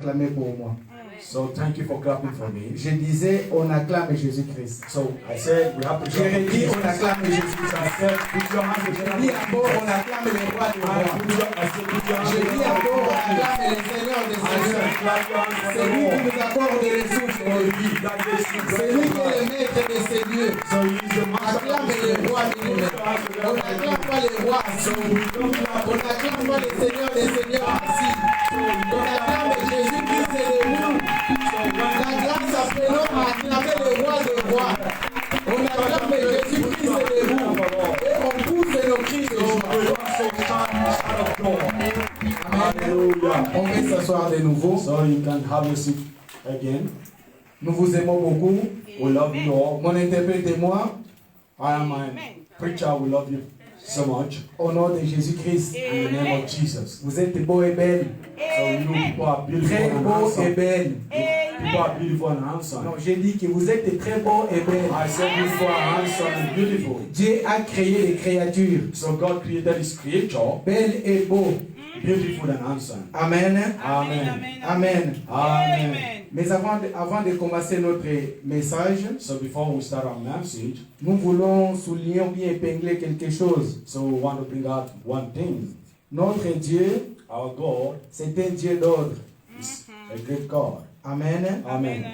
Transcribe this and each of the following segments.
Acclamez pour moi. So thank you for clapping for me. Je disais, on acclame Jésus-Christ. So I said we have to J'ai clap. dit, on acclame Jésus-Christ. I said put your hands Je together. dis encore, on acclame le roi des rois. I said put your hands Je dis encore, on together. acclame le Seigneur des I said seigneurs. clap your hands for C'est the lui qui Lord. nous accorde le souffle de vie. C'est lui qui est le maître de ces lieux. So he is the On master acclame le roi des rois. On n'acclame pas les rois assis. On n'acclame pas le Seigneur des seigneurs assis. On acclame Jésus-Christ et le nous. La grâce appelons à acclamer le roi des rois. On acclame Jésus-Christ et le nous. Et on pousse nos cris de joie. Hallelujah. On va s'asseoir de nouveau. So you can have a seat again. Nous vous aimons beaucoup. We love you all. Mon interprète et moi, I am a preacher. We love you so much. au nom de Jésus-Christ, In the name of Jesus. vous êtes beaux et belles. So you people are beautiful Très and beaux et handsome. belles. People are beautiful and handsome. Non, j'ai dit que vous êtes très beaux et belles. I said people are handsome and beautiful. Dieu a créé les créatures, So God created His creature, belles et beaux. beautiful and handsome. Amen. Amen. Amen. Amen. Mais avant de commencer notre message, So before we start our message, nous voulons souligner ou bien épingler quelque chose. so we want to bring out one thing. Notre Dieu, Our God c'est un Dieu d'ordre. is a great God. Amen. Amen.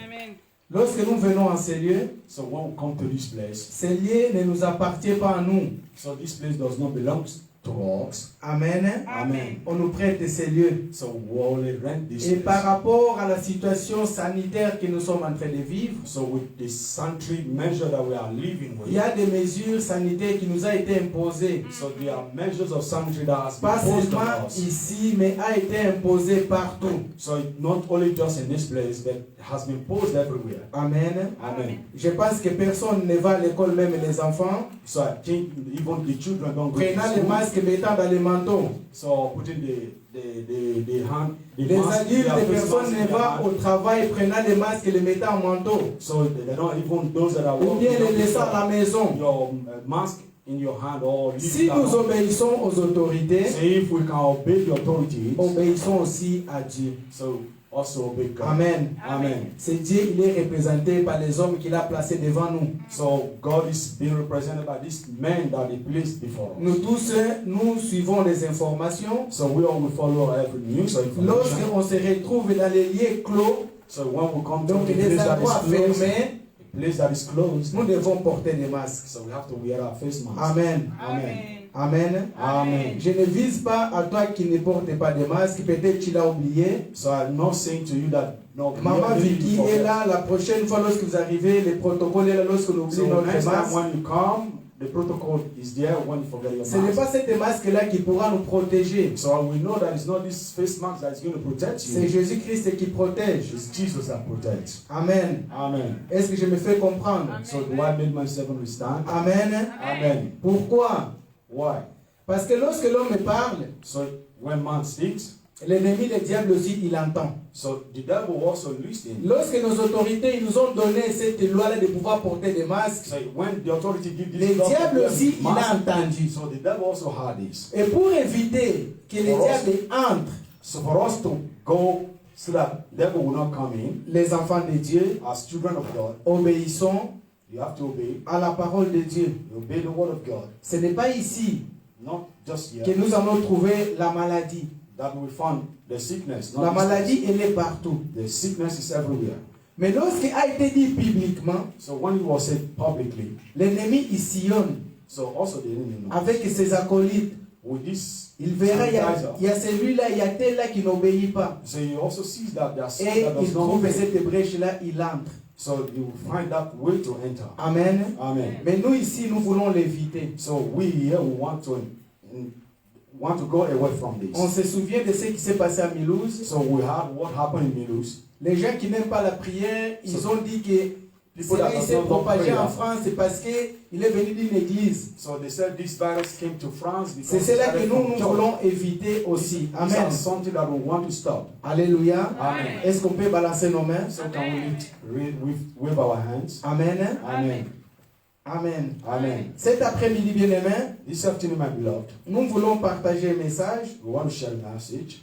Lorsque nous venons en ces lieux, So when we come to this place, ces lieux ne nous appartiennent pas à nous. so this place does not belong to us. Amen. Amen. On nous prête ces lieux. So we only rent this Et par place. rapport à la situation sanitaire que nous sommes en train de vivre, So with the sanitary measure that we are living il y with, a des mesures sanitaires qui nous ont été imposées. so there are measures of sanitary that has been Pas imposed seulement on us. ici, mais a été imposé partout. So not only just in this place, but has been imposed everywhere. Amen. Amen. Je pense que personne ne va à l'école, même les enfants, So I think even the children don't go to prenant le school. masque, mettant dans les manteaux. So putting the hand, the Les mask, adultes, their les face personnes mask ne in their vont hand. au travail, prenant les masques et les mettant en manteau. So they don't even those that are Ou bien les laissant à la maison. your mask in your hand or leave Si it at nous home. obéissons aux autorités, So if we can obey the authorities, obéissons aussi à Dieu. so also obey God. Amen. Amen. C'est Dieu, il est représenté par les hommes qu'il a placés devant nous. So God is being represented by these men that He placed before us. Nous tous, nous suivons les informations. So we all will follow every news or information. Lorsqu'on se retrouve dans les lieux clos, So when we come to donc the les place that endroits is closed, fermés, a place that is closed, nous devons porter des masques. so we have to wear our face mask. Amen. Amen. Amen. Amen. Je ne vise pas à toi qui ne porte pas de masque. Peut-être tu l'as oublié. So I'm not saying to you that no. Maman maybe Vicky you est forget. là. La prochaine fois, lorsque vous arrivez, le protocole est là lorsque nous So oublions notre next time masque. when you come, the protocol is there when you forget your Ce n'est mask. pas cette masque-là qui pourra nous protéger. So we know that it's not this face mask that is going to protect C'est you. Jésus-Christ qui protège. It's Jesus that protects. Amen. Amen. Est-ce que je me fais comprendre? So do I make myself understand? Amen. Amen. Pourquoi? Why? Parce que lorsque l'homme parle, So when man speaks, l'ennemi, le diable aussi, il entend. so the devil also listens. Lorsque nos autorités ils nous ont donné cette loi-là de pouvoir porter des masques, So when the authority gives le this law to diable them, aussi, il a mask, entendu. so the devil also heard this. Et pour éviter que le For us- diable entre, So for us to go so that the devil will not come in, les enfants de Dieu, as children of God, obéissons you have to obey. à la parole de Dieu. You obey the word of God. Ce n'est pas ici Not just que here nous allons trouver la maladie. that we found the sickness. La Not this maladie, elle est partout. place. The sickness is everywhere. Mais lorsqu'il a été dit publiquement, So when it was said publicly, l'ennemi il sillonne so also the enemy knows. avec ses acolytes. With this Il verra, sanitizer, il y a celui-là, il y a tel-là qui n'obéit pas. so he also sees that there are some Et that il does not trouve obey. cette brèche-là, il entre. So you find that way to enter. Amen. Amen. Mais nous ici, nous voulons l'éviter. So we here we want to go away from On this. se souvient de ce qui s'est passé à Milouz. So we had what happened in Milouz. Les gens qui n'aiment pas la prière, ils ont dit que People cela that il does s'est not love propagé prayer. en France, c'est parce qu'il est venu d'une église. So they said this virus came to France C'est because cela it que started nous, from nous church. voulons éviter aussi. These Amen. are something that we want to stop. Alléluia. Amen. Est-ce qu'on peut balancer nos mains? So can we wave our hands? Amen. Amen. Amen. Amen. Cet après-midi, bien-aimé, This afternoon, my beloved, nous voulons partager un message we want to share a message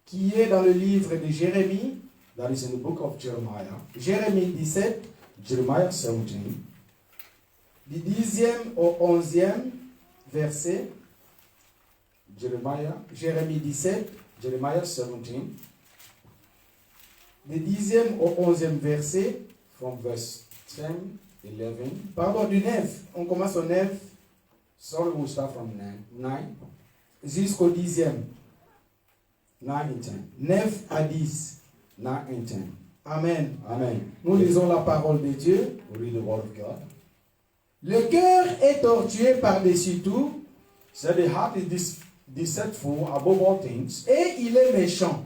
qui est dans le livre de Jérémie, that is in the book of Jeremiah, Jérémie 17, Jeremiah 17, du 10e au 11e verset, Jérémie 17, Jeremiah 17, du 10e au 11e verset, from verse 10, 11. pardon, du 9, on commence au 9 Sorry, we'll start from 9 jusqu'au 10e, 9 and 10. 9 à 10. 9 and 10. Amen. Amen. Nous lisons la parole de Dieu. We read the word of God. Le cœur est tortué par-dessus tout So the heart is deceitful above all things, et il est méchant.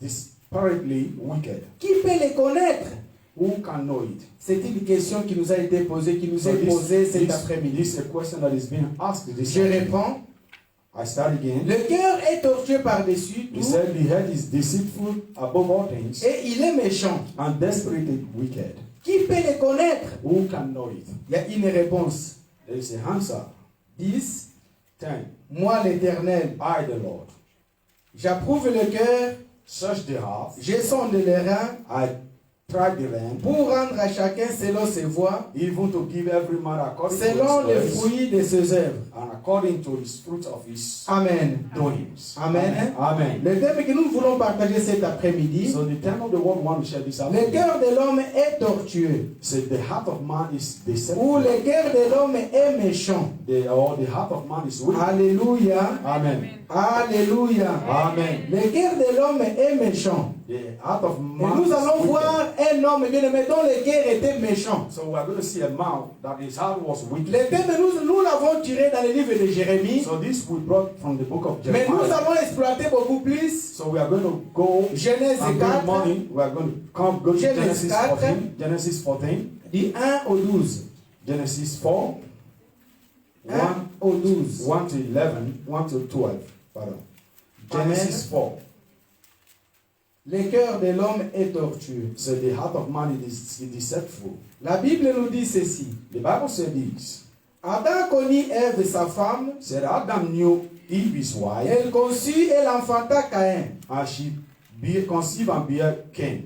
desperately wicked. Qui peut les connaître? Who can know it? C'est une question qui nous a été posée, qui nous So est posée cet this après-midi. is a question that is being asked this Je afternoon. réponds. I start again. Le cœur est tortué par-dessus He tout said the head is deceitful above all things et il est méchant. and desperately wicked. Qui peut les connaître? Who can know it? Il y a une réponse. There is an answer. 10. 10. Moi l'Éternel, I, the Lord, j'approuve le cœur, search the heart. je sonde les reins I try the land, pour rendre à chacun selon ses voies, even to give every man according selon to les his ways fruits de ses œuvres. and according to his fruit of his Amen. doings. Amen. Amen. Le thème que nous voulons partager cet après-midi, So the time of the world we want to share this le afternoon. cœur de l'homme est tortueux, So the heart of man is ou deceitful. le cœur de l'homme est méchant. The heart of man is wicked. Alléluia. Amen. Alléluia. Amen. Le cœur de l'homme est méchant. The heart of Et man nous is allons wicked. voir un homme bien-aimé dont le cœur était méchant. So we are going to see a man that his heart was Le wicked. thème, nous l'avons tiré dans le livre de Jérémie, So this we brought from the book of mais nous Jeremiah. allons exploiter beaucoup plus So we are going to go Genèse and bring 4, money. We are going to go to Genesis Genesis 4. 14. Genesis 14. du 1 au 12. Genesis 4. 1 1, au 12. 1 to 11. 1 to 12. Pardon. Genesis 4. Le cœur de l'homme est tortueux. So the heart of man is deceitful. La Bible nous dit ceci. The Bible said this. Adam connut Ève, sa femme, Said Adam knew Eve his wife, elle conçut et l'enfanta Caïn. and she conceived and bare Cain,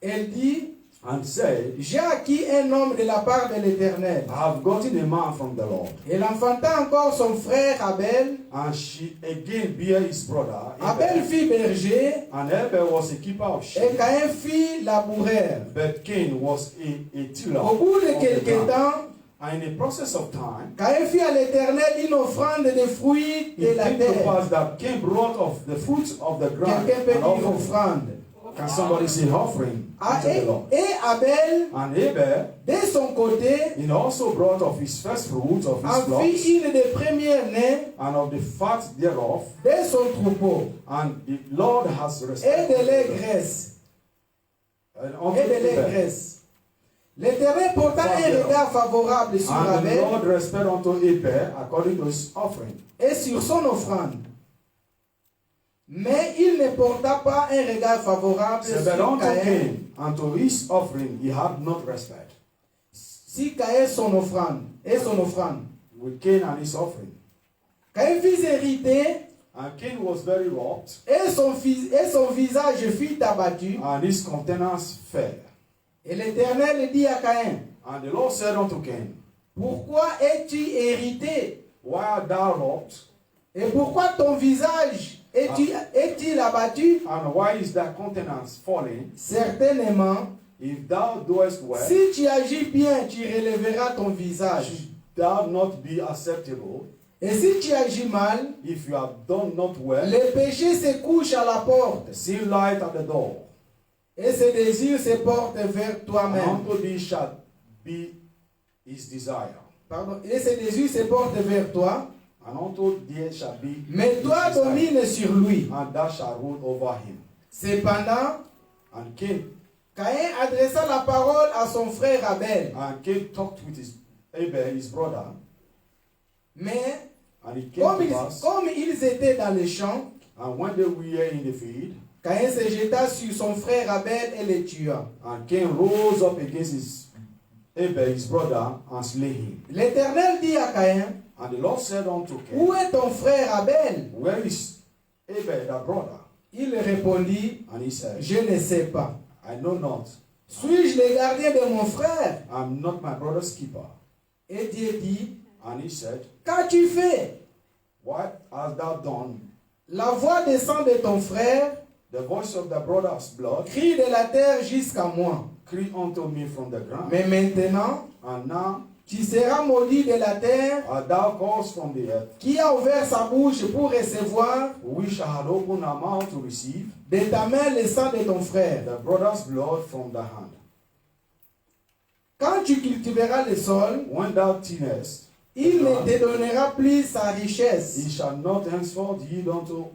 Elle dit, and said, j'ai acquis un homme de la part de l'Éternel. I have gotten a man from the Lord. Elle enfanta encore son frère Abel. And she again bare his brother. Abel fit berger And Abel was a keeper of et sheep, Caïn fit laboureur. but Cain was a tiller. Au bout de of the quelque ground. temps, And in the process of time, Caïn fit à l'Éternel une offrande de fruits de it la came to terre. pass that Cain brought of the fruits of the ground. Quelqu'un peut an dire offering. offrande. Can somebody say offering Ah, unto the Lord? et Abel, And Abel, de son côté, he also brought of his first fruits of his en flocks fit une des premières nées and of the fat thereof, de son troupeau and the Lord has et respect de leurs graisses. and unto Et de leurs Abel. graisses. L'Éternel porta un regard favorable sur And the Abel Lord respect unto Abel according to his offering. et sur son offrande. Mais il ne porta pas un regard favorable So sur that unto Caïn. Cain, unto his offering, he had not respect. Si Caïn son offrande et son offrande. With Cain and his offering. Caïn fut irrité And Cain was very wroth, et son visage fut abattu. and his countenance fell. Et l'Éternel dit à Caïn, And the Lord said unto Cain, pourquoi es-tu irrité? Why art thou wroth? Et pourquoi ton visage est-il abattu? And why is thy countenance falling? Certainement, If thou doest well, si tu agis bien, tu relèveras ton visage. should thou not be acceptable? Et si tu agis mal, If you have done not well, le péché se couche à la porte the sin light at the door, et ses désirs se portent vers and toi-même. unto thee shall be his desire, Pardon. Et ses désirs se portent vers toi, and unto thee shall be mais his toi desire, domine sur lui. and thou shalt rule over him. Cependant, And Cain adressa la parole à son frère Abel. talked with his Abel, his brother, Mais and it came to pass, comme ils étaient dans les champs, and when they were in the field, Caïn se jeta sur son frère Abel et le tua. and Cain rose up against his Abel, his brother, and slay him. L'Éternel dit à Caïn, And the Lord said unto Cain, où est ton frère Abel? Where is Abel, thy brother? Il répondit, And he said, je ne sais pas. I know not. Suis-je le gardien de mon frère? I'm not my brother's keeper. Et Dieu dit, And he said, qu'as-tu fait? what hast thou done? La voix descend de ton frère, The voice of the brother's blood crie de la terre jusqu'à moi. cry unto me from the ground. Mais maintenant, And now tu seras maudit de la terre art thou caused from the earth, qui a ouvert sa bouche pour recevoir which had opened her mouth to receive de ta main le sang de ton frère. the brother's blood from the hand. Quand tu cultiveras le sol, When thou tillest, il ne te donnera plus sa richesse. he shall not henceforth yield unto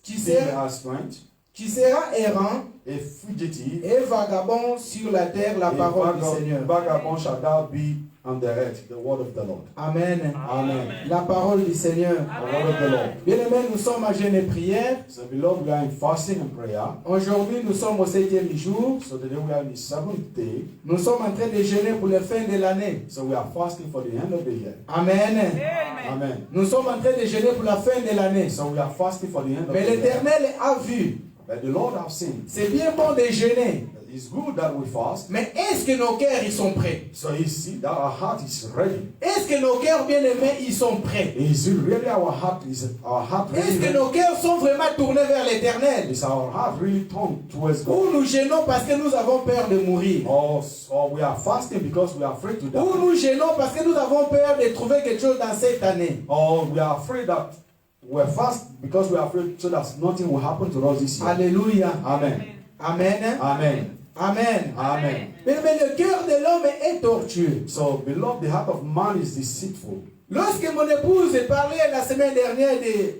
Tu thee seras, her strength, tu seras errant a fugitive, et vagabond sur la terre, la a parole du Seigneur. vagabond shall thou be on the earth, the word of the Lord. Amen. Amen. La parole du Seigneur. The word of the Lord. Bien-aimés, nous sommes à jeûne et prière. So beloved, we are in fasting and prayer. Aujourd'hui, nous sommes au 7e jour. So today we are in the 7th day. Nous sommes en train de jeûner pour la fin de l'année. So we are fasting for the end of the year. Amen. Amen. Nous sommes en train de jeûner pour la fin de l'année. So we are fasting for the end of Mais the year. l'Éternel a vu. But the Lord have seen. C'est bien bon de jeûner. It's good that we fast. Mais est-ce que nos cœurs ils sont prêts? So you see that our heart is ready. Est-ce que nos cœurs bien-aimés ils sont prêts? Is it really our heart? Is our heart Est-ce really que ready? nos cœurs sont vraiment tournés vers l'Éternel? Is our heart really turned towards God? Ou nous jeûnons parce que nous avons peur de mourir? Or we are fasting because we are afraid to Ou die? nous jeûnons parce que nous avons peur de trouver quelque chose dans cette année? Or we are afraid that we're fast because we are afraid so that nothing will happen to us this year? Alléluia. Amen. Amen. Amen. Amen. Amen. Mais le cœur de l'homme est tortueux. So, beloved, the heart of man is deceitful. Lorsque mon épouse parlait la semaine dernière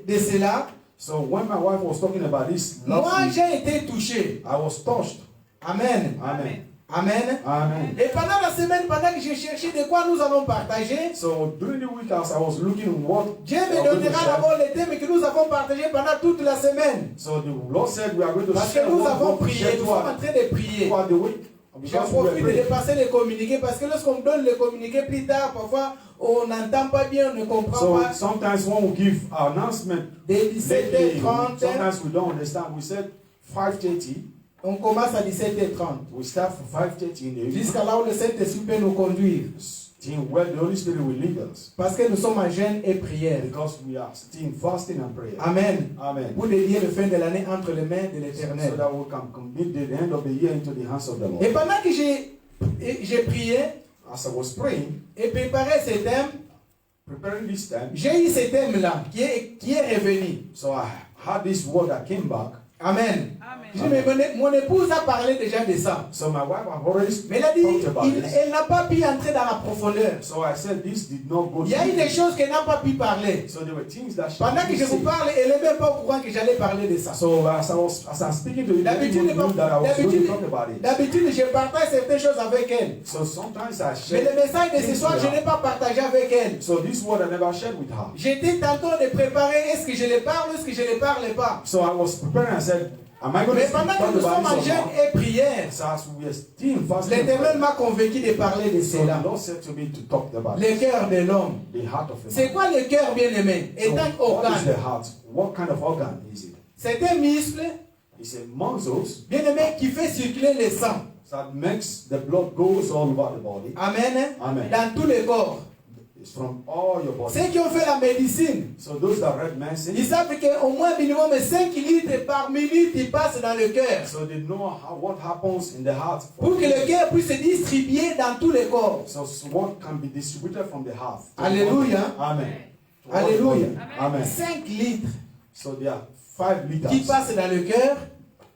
de cela, So, when my wife was talking about this moi last week, j'ai été touché. I was touched. Amen. Amen. Amen. Amen. Et pendant la semaine, pendant que j'ai cherché de quoi nous allons partager, So, during the week, as I was looking at what Dieu we me are going to donnera share, d'abord les thèmes que nous avons partagés pendant toute la semaine. so the Lord said we are going to Parce que share nous what avons we prié, share nous sommes en train de prier. throughout the week. J'en Because we were profite de praying. passer les communiqués parce que lorsqu'on me donne les communiqués plus tard, parfois on n'entend pas bien, on ne comprend So pas. sometimes when we give our announcement, Dès lately, 17h30, sometimes we don't understand. We said 5:30. on commence à 17h30. We start from 5:30 in the evening. Jusqu'à là où le Saint-Esprit peut nous conduire. Till where the Holy Spirit will lead us. Parce que nous sommes en jeûne et prière. Because we are still fasting and prayer. Amen. Amen. Pour dédier le fin de l'année entre les mains de So l'Éternel. that we can commit the end of the year into the hands of the Lord. Et pendant que j'ai prié As I was praying, et préparé ce thème, preparing this time, j'ai eu ce thème-là qui est revenu. so I had this word that came back. Amen. Amen. Mon épouse a parlé déjà de ça. So my wife had already Mais elle a dit, talked about this. elle n'a pas pu entrer dans la profondeur. So I said this did not go Il y a eu through. des choses qu'elle n'a pas pu parler. So there were things that she Pendant que je didn't vous say. parle, elle n'est même pas au courant que j'allais parler de ça. So as I'm speaking to you, D'habitude, you knew that I was going to talk about it. d'habitude, je partage certaines choses avec elle. So sometimes I Mais share. le message de ce things soir, with je her. n'ai pas partagé avec elle. So this word I never shared with her. J'étais tantôt de préparer, est-ce que je le parle ou est-ce que je ne le parle pas. So I was preparing. I said, am I going Mais to pendant talk que nous sommes about en this or jeûne not? et prière, So as we were still fasting, and l'Éternel praying, m'a convaincu de parler de so cela. the Lord said to me to talk about Le cœur de l'homme. the heart of a C'est man. quoi le cœur bien-aimé? So Est un what is the organe. heart? What kind of organ is it? C'est un muscle, It's a muscles bien-aimé, qui fait circuler le sang. that makes the blood goes all over the body. Amen. Amen. Dans tous les corps. It's from all your body. Ceux qui ont fait la médecine, So those that read medicine, ils savent qu'au moins minimum 5 litres par minute ils passent dans le cœur. so they know what happens in the heart. Pour que le cœur puisse se distribuer dans tous les corps. So what can be distributed from the heart. to the Alléluia. body. Amen. To all the Alléluia. body. Amen. 5 litres So there are 5 qui liters passent dans le cœur.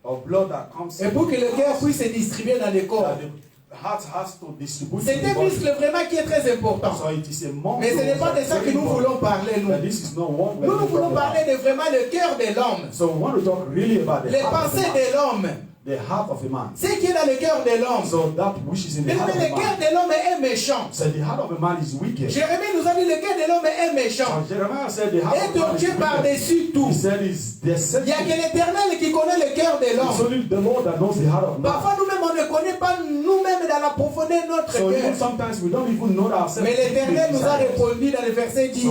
of blood that comes Et pour que le cœur puisse se distribuer dans les corps. that the heart has to distribute to C'est the un body. muscle vraiment qui est très important. So it is a muscle. Mais ce n'est pas de ça que nous voulons parler, nous. But this is not what we're Nous going to voulons talk parler about. de vraiment le cœur de l'homme. So we want to talk really about the Les heart of a pensées man. de l'homme. The heart of a man. Ce qui est dans le cœur de l'homme. So that which is in the Mais heart of le a cœur man. de l'homme est méchant. So the heart of a man is wicked. Jérémie nous a dit le cœur de l'homme est méchant. So Jeremiah said the heart Et of a man is tortué wicked. par-dessus tout. He said it's Il n'y a deceptive. que l'Éternel qui connaît le cœur de It's l'homme. only the Lord that knows the heart of man. Parfois nous-mêmes on ne connaît pas nous-mêmes dans la profondeur de notre So even cœur. sometimes we don't even know ourselves. Mais l'Éternel nous a So répondu dans le verset 10.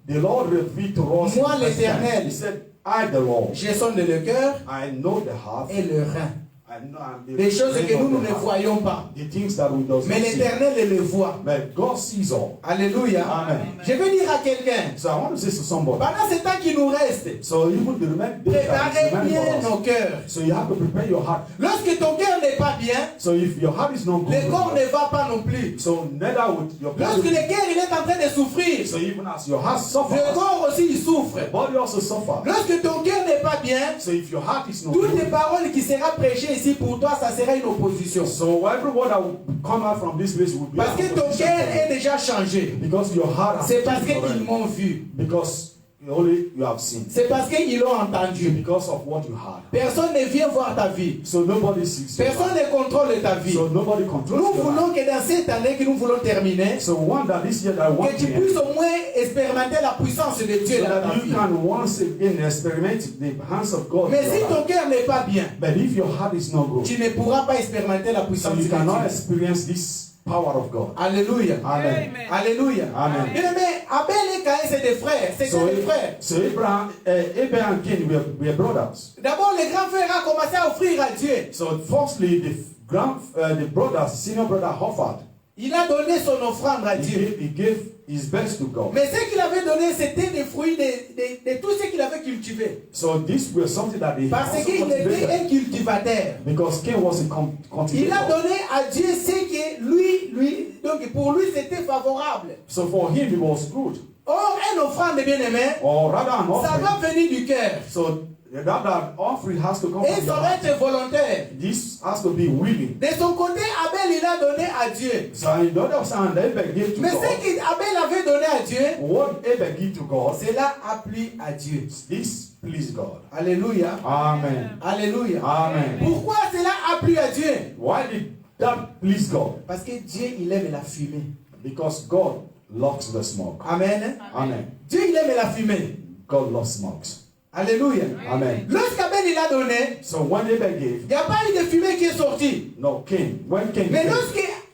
the Lord revealed to us. Moi, in verse 10. l'Éternel. He said, I, the Lord, je sonde le cœur I know the heart. et le rein. I know I'm the Des choses brain que of nous the ne heart. voyons pas. The things that we don't Mais see. l'Éternel le voit. But God sees all. Alléluia. Amen. Je veux dire à quelqu'un, So I want to say to somebody. pendant ce temps qui nous reste, So even the remaining days that is préparez remaining bien for nos us. cœurs. So you have to prepare your heart. Lorsque ton cœur n'est pas bien, So if your heart is not good, le corps ne va pas non plus. so neither would your Lorsque body. le cœur il est en train de souffrir, So even as your heart suffers, le corps aussi il souffre. the body also suffers. Lorsque ton cœur n'est pas bien, So if your heart is not toutes les good, paroles qui seront prêchées ici pour toi, ça sera une opposition. so every word that will come out from this place will be Parce que ton opposition cœur for you. est déjà changé. Because your heart has C'est parce changed qu'ils already. m'ont vu. Because only you have seen. C'est parce qu'ils l'ont entendu. Because of what you had. Personne ne vient voir ta vie. So nobody sees your Personne life. ne contrôle ta vie. So nobody controls Nous your voulons life. que dans cette année que nous voulons terminer, So one that this year that I want que tu to puisses au moins expérimenter la puissance de Dieu so dans ta that you vie. can once again experiment the hands of God. Mais in si your ton life. cœur n'est pas bien, But if your heart is not good, tu ne pourras pas expérimenter la so puissance you de cannot Dieu. experience this power of God. Alléluia. Amen. Alléluia. Amen. Bien aimé, Abel et Caïn, c'est des frères. C'était So, des frères. so Abraham and Cain were brothers. D'abord, le grand frère a commencé à offrir à Dieu. So firstly, the brothers, senior brother offered. Il a donné son offrande à Dieu. He gave his best to God. Mais ce qu'il avait donné, c'était des fruits de tout ce qu'il avait cultivé. So this was something that he Parce also qu'il était cultivated. un cultivateur. Because Cain was a cultivator. Il a donné à Dieu ce que donc pour lui c'était favorable. So for him it was good. Or, un offrande bien-aimé, Or rather an ça offering. doit venir du cœur. So that offering has to come Et from ça your doit heart. être volontaire. This has to be willing. De son côté, Abel, il a donné à Dieu. So on the other side, Abel gave to Mais ce God. qu'Abel avait donné à Dieu, What Abel gave to God, cela a plu à Dieu. this pleased God. Alléluia. Amen. Alléluia. Amen. Pourquoi cela a plu à Dieu? Why did that please God? Parce que Dieu, il aime la fumée. Because God loves the smoke. Amen. Amen. Dieu, il aime la fumée. God loves smokes. Alléluia. Amen. Lorsqu'Abel, il a donné, So when Abel gave, il n'y a pas eu de fumée qui est sortie. no, Cain, when Cain Mais gave,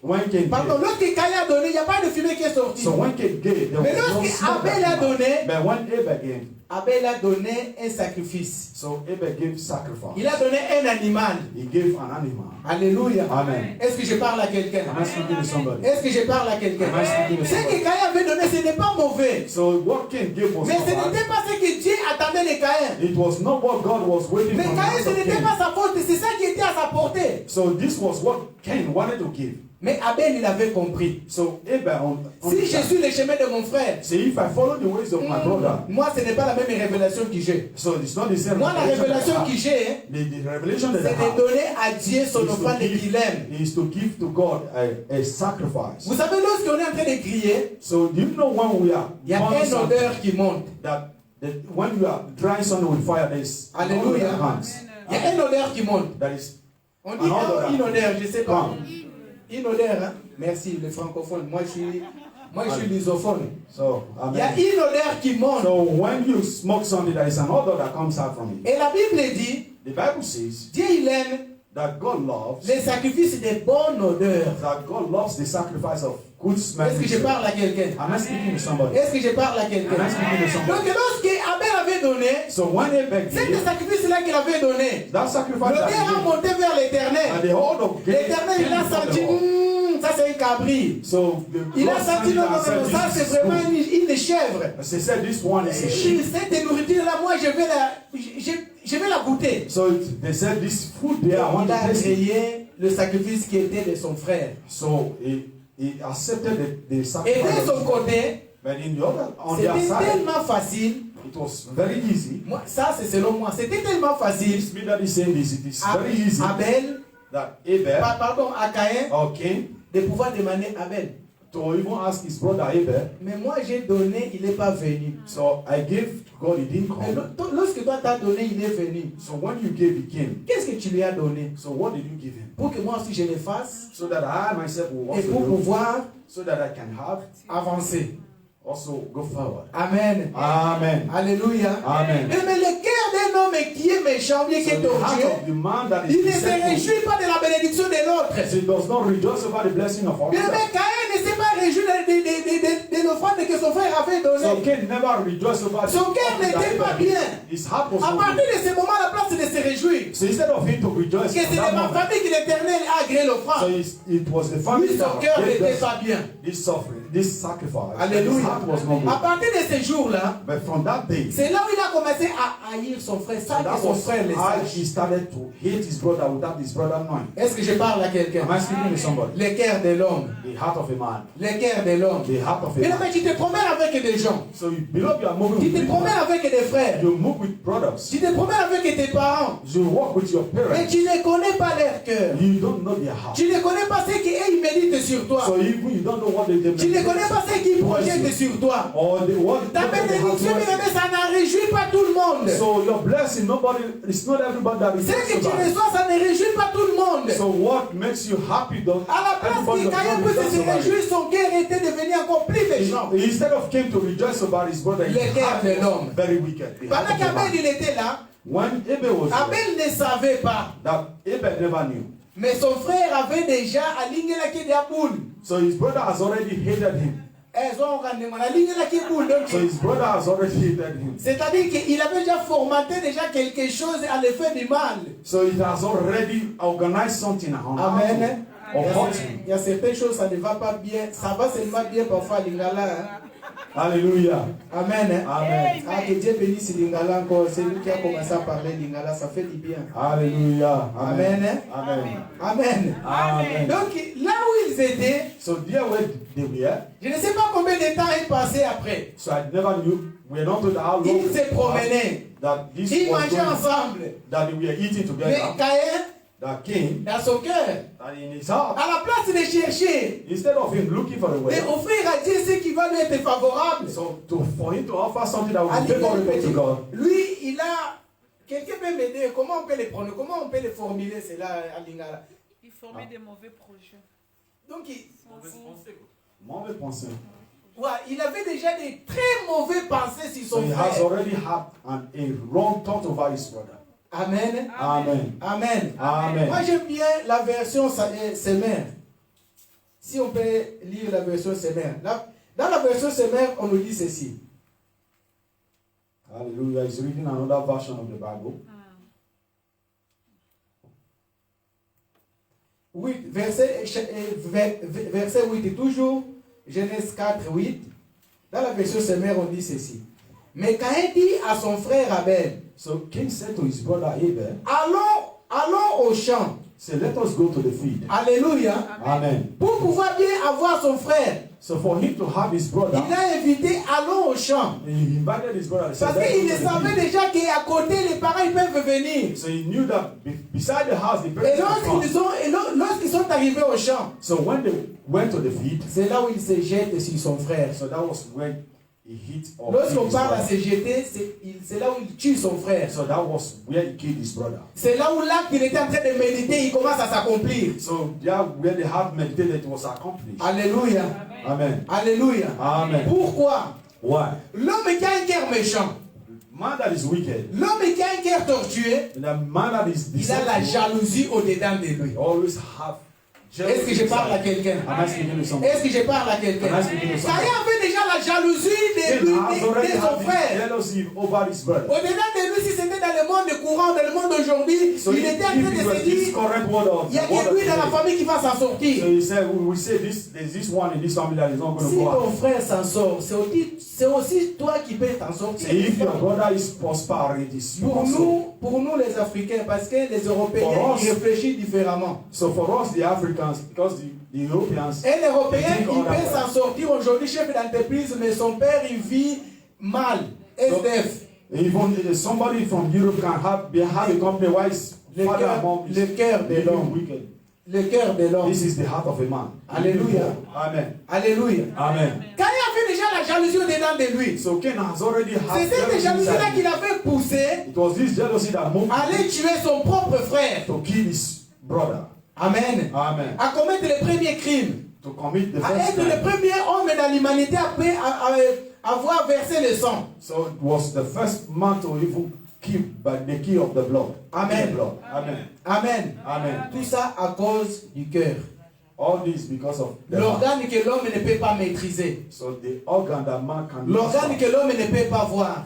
lorsque Caïn a donné, il n'y a pas de fumée qui est sortie. so when Cain gave, there Mais was no lorsque smoke Abel that a came out. donné, But when Abel gave, Abel a donné un sacrifice. so Abel gave sacrifice. Il a donné un animal. He gave an animal. Alléluia. Amen. Est-ce que je parle à quelqu'un? Am I speaking to somebody? Est-ce que je parle à quelqu'un? Am I speaking to Ce que somebody? Caïn avait donné, ce n'est pas mauvais. So what Cain gave was Mais not ce bad. n'était pas ce que Dieu attendait de Caïn. It was not what God was waiting Mais for. Caïn, ce n'était pas sa faute, c'est ça qui était à sa portée. So this was what Cain wanted to give. Mais Abel, il avait compris. So Abel, Si je suis le chemin de mon frère, say if I follow the ways of my brother, moi, ce n'est pas la même révélation que j'ai. so it's not the same. Moi, la révélation that I que have. j'ai, The revelation that c'est I de have donner à Dieu son is to offrande qu'il aime. is to give to God a sacrifice. Vous savez, lorsqu'on est en train de crier, So do you know when we are il y a burning une something, odeur qui monte. that when you are drying something with fire, there is an odor Alléluia. that comes. Il y a une odeur qui monte. That is On dit une odeur, je ne sais pas. Come. Une odeur, hein? Merci, les francophones. Moi, je suis lusophone. So Il y a amen. une odeur qui monte. So when you smoke something, there is an odor that comes out from it. Et la Bible dit, The Bible says Dieu, il aime that God loves les sacrifices de bonne odeur. that God loves the sacrifice of good smell. Est-ce que je parle à quelqu'un? Am I speaking to somebody? Est-ce que je parle à quelqu'un? Am I speaking to somebody? Donc, lorsque Abel avait donné, So when Abel c'est gave le sacrifice-là qu'il avait donné. that sacrifice, L'odeur that he a gave, monté vers and l'éternel. the hold of L'éternel, il a senti, ça c'est un cabri. So the Il a God senti, non, said, non, non, ça this c'est is vraiment good. une chèvre. She said this one is a Et sheep. cette nourriture-là, moi, je vais la goûter. So they said this food there, I want Il to a taste it. créé le sacrifice qui était de son frère. So he accepted the Et sacrifice. de son côté, But in the other, on their c'était side, tellement facile. it was very easy. Moi, ça, c'est selon moi. C'était tellement facile. This me that is saying this, it is very easy Abel, that Abel, pardon, à Caïn, okay, de pouvoir demander Abel. to even ask his brother Abel. Mais moi, j'ai donné, il n'est pas venu. So I gave to God, he didn't Mais come. lorsque toi t'as donné, il est venu. So when you gave, he came. Qu'est-ce que tu lui as donné? So what did you give him? Pour que moi aussi je le fasse So that I myself will et also pour do, pouvoir so that I can have, avancer. also go forward. Amen. Amen. Alléluia. Amen. Mais le cœur d'un homme qui est méchant, bien qui est the heart tortueux, of the man that is il ne se deceitful, réjouit pas de la bénédiction de l'autre. so he does not rejoice over the blessing of Bien, another. mais Caïn ne s'est pas réjoui de l'offrande que son frère avait So donnée. Cain never rejoiced over the Son cœur offering that n'était pas he bien. did. His heart was À not partir good. de ce moment, la place de se réjouir. So instead of him to rejoice, Que on c'est that de ma moment, famille que l'Éternel a agréé so l'offrande. it was the family Lui, son cœur that gave n'était this, pas bien. this suffering, this sacrifice. His Alléluia. heart was not À good. partir de ce jour-là, But from that day, c'est là où il a commencé à haïr son frère, sans que that son was frère le how sache. he started to hate his brother without his brother knowing. Est-ce que je parle à quelqu'un? Am I speaking to somebody? Le cœur de l'homme. The heart of a man. Le cœur de l'homme. The heart of a Mais non, man. mais tu te promènes avec des gens. So, beloved, you are moving Tu with te people. promènes avec des frères. You move with brothers. Tu te promènes avec tes parents. You walk with your Mais parents. tu ne connais pas leur cœur. You don't know their heart. Tu ne connais pas ce qu'ils méditent sur toi. So even you don't know what they Tu ne connais pas ce qu'ils projettent sur toi. or what Ta bénédiction, bien-aimé, ça n'en réjouit pas tout le monde. So your blessing, nobody, it's not everybody that Ce que rejoices tu about it. reçois, ça ne réjouit pas tout le monde. So what makes you happy don't À la place everybody que does Caïn not puisse rejoice se about it. réjouir, son cœur était devenu encore plus méchant. Instead of came to rejoice about his brother, his Le cœur heart de was l'homme. very wicked. The heart Pendant of the qu'Abel man. il était là, When Abel was there, Abel ne savait pas. that Abel never knew. Mais son frère avait déjà aligné la quai de la boule. So his brother has already hated him. Elles ont aligné la quai de boule. So his brother has already hated him. C'est-à-dire qu'il avait déjà formaté déjà quelque chose à l'effet du mal. So he has already organized something on Amen. or hurt him. Il y a certaines choses, ça ne va pas bien. Ça va seulement bien parfois à Lingala. Hein. Hallelujah. Amen. Hein. Amen. Ah, que Dieu bénisse Lingala encore. C'est lui qui a commencé à parler Lingala. Ça fait du bien. Hallelujah. Amen. Hein. Amen. Amen. Amen. Donc là où ils étaient, So there where they were. je ne sais pas combien de temps est passé après. So I never knew. We don't know how long Ils se promenaient. that this Ils was mangeaient going, ensemble. that we were eating Mais together. Caïn, That came dans son cœur, and in his heart, à la place de chercher, instead of him looking for a way, de offrir à Dieu ce qui va lui être favorable, so for him to offer something that à will be favorable to God. lui, il a. Quelqu'un peut m'aider. Comment on peut les prendre? Comment on peut les formuler cela à Lingala? Il formait des mauvais projets. Donc, Mauvais pensée. ouais, il avait déjà des très mauvais pensées sur So son he has frère. already had a wrong thought over his brother. Amen. Amen. Amen. Amen. Moi, j'aime bien la version Semer. Si on peut lire la version Semer. Dans la version Semer, on nous dit ceci. Hallelujah. He's reading another version of the Bible. 8, verset 8, toujours Genèse 4, 8. Dans la version Semer, on dit ceci. Mais Caïn dit à son frère Abel, So Cain said to his brother Abel, allons au champ. say, let us go to the field. Alléluia. Amen. Pour pouvoir bien avoir son frère, So for him to have his brother, il a invité allons au champ. he invited his brother. He said, Parce "Let's qu'il go to the savait field." déjà qu'à côté, les parents ils peuvent venir. So he knew that beside the house, the Et parents would come. lorsqu'ils sont arrivés au champ, So when they went to the field, c'est là où il se jette sur son frère. so that was when he hit or Lorsqu'on killed his parle à brother. se jeter, c'est là où il tue son frère. So that was where he killed his brother. C'est là où l'acte qu'il était en train de méditer, il commence à s'accomplir. So there where they had meditated, it was accomplished. Alléluia. Amen. Alléluia. Amen. Pourquoi? Why? L'homme qui a un cœur méchant, Man that is wicked, l'homme qui a un cœur tortueux, the man that is il a la deceitful, jalousie au-dedans de lui. always have Est-ce que je parle à quelqu'un? Am I speaking to somebody? Est-ce que je parle à quelqu'un? Am I speaking to Caïn somebody? avait déjà la jalousie de Cain lui, has already de son had this frère. jealousy over his brother. Au-delà de lui, si c'était dans le monde courant, dans le monde d'aujourd'hui, So il était en train if de it was se this dire, correct word of il n'y a word que of lui dans la today. famille qui va s'en So sortir. he said, we say this, there's this one in this family that is not going to Si go ton out. frère s'en sort, c'est aussi toi qui peux t'en sortir. Say if your brother is prosper, it is you also. Pour nous les Africains, parce que les Européens, For us. ils réfléchissent différemment. So for us, the Africans, because the Europeans, Et l'Européen, they think il peut otherwise. s'en sortir aujourd'hui, chef d'entreprise, mais son père, il vit mal. SDF. Even somebody from Europe can have a company where his father and mom is le cœur de living l'homme. wicked. Le cœur de l'homme. This is the heart of a man. Alléluia. Amen. Alléluia. Amen. Quand il avait déjà la jalousie au-dedans de lui, So Cain has already had c'est cette jealousy jalousie-là inside qu'il him. avait poussé It was this jealousy that moved à aller him tuer son propre frère. to kill his brother. Amen. Amen. À commettre le premier crime. To commit the À first être le crime. premier homme dans l'humanité après avoir versé le sang. So it was the first man to even keep by the key of the blood. Amen. The blood. Amen. Amen. Amen. Tout ça à cause du cœur. All this because of the heart. L'organe que l'homme ne peut pas maîtriser. So the organ that man cannot L'organe que l'homme ne peut pas voir.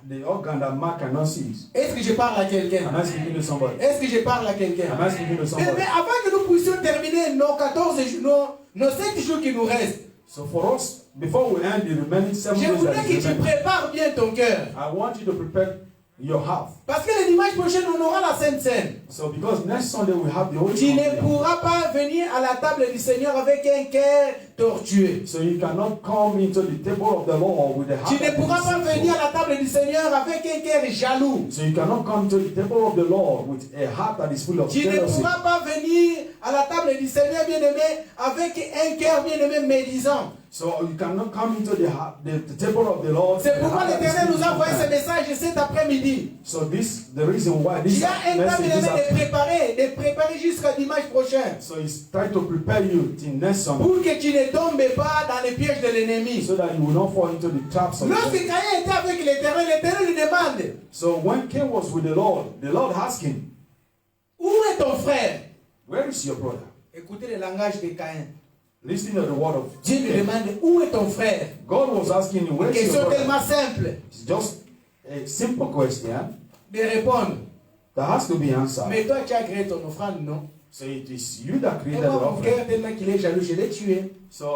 the organ that man cannot see. Est-ce que je parle à quelqu'un? Am I speaking to somebody? Est-ce que je parle à quelqu'un? Am I speaking to Mais somebody? avant que nous puissions terminer nos 14 jours, nos 7 jours qui nous restent, So for us, before we end the remaining 7 je days voudrais that que is tu remaining, prépares bien ton cœur. I want you to prepare your heart. Parce que le dimanche prochain, on aura la Sainte Seine. So because next Sunday we have the Holy Tu ne Communion. pourras pas venir à la table du Seigneur avec un cœur tortueux. So you cannot come into the table of the Lord with a heart. Tu ne that is pourras pas sinful. venir à la table du Seigneur avec un cœur jaloux. So you cannot come to the table of the Lord with a heart that is full of Tu ne jealousy. pourras pas venir à la table du Seigneur bien-aimé avec un cœur bien-aimé médisant. So you cannot come into the table of the Lord. C'est with a pourquoi heart that is l'Éternel full nous a of envoyé ce complaint. message cet après-midi. So this the reason why this Il y a un temps message is bien-aimé happening. de préparer jusqu'à dimanche prochain. So he's trying to prepare you till next Sunday, Pour que tu ne tombes pas dans les pièges de l'ennemi. so that you will not fall into the traps of the Lorsque devil. Caïn était avec l'Éternel lui demande, So when Cain was with the Lord asked him, où est ton frère? "Where is your brother?" Écoutez le langage de Caïn. Listening to the word of Dieu lui Cain. demande, où est ton frère? God was asking him, Une "Where is your question brother?" tellement simple It's just a simple question de répondre. that has to be answered. Mais toi, tu as créé ton offrande, non? So it is you that Et created the moi, mon offering. cœur, tellement qu'il est jaloux, je l'ai tué. So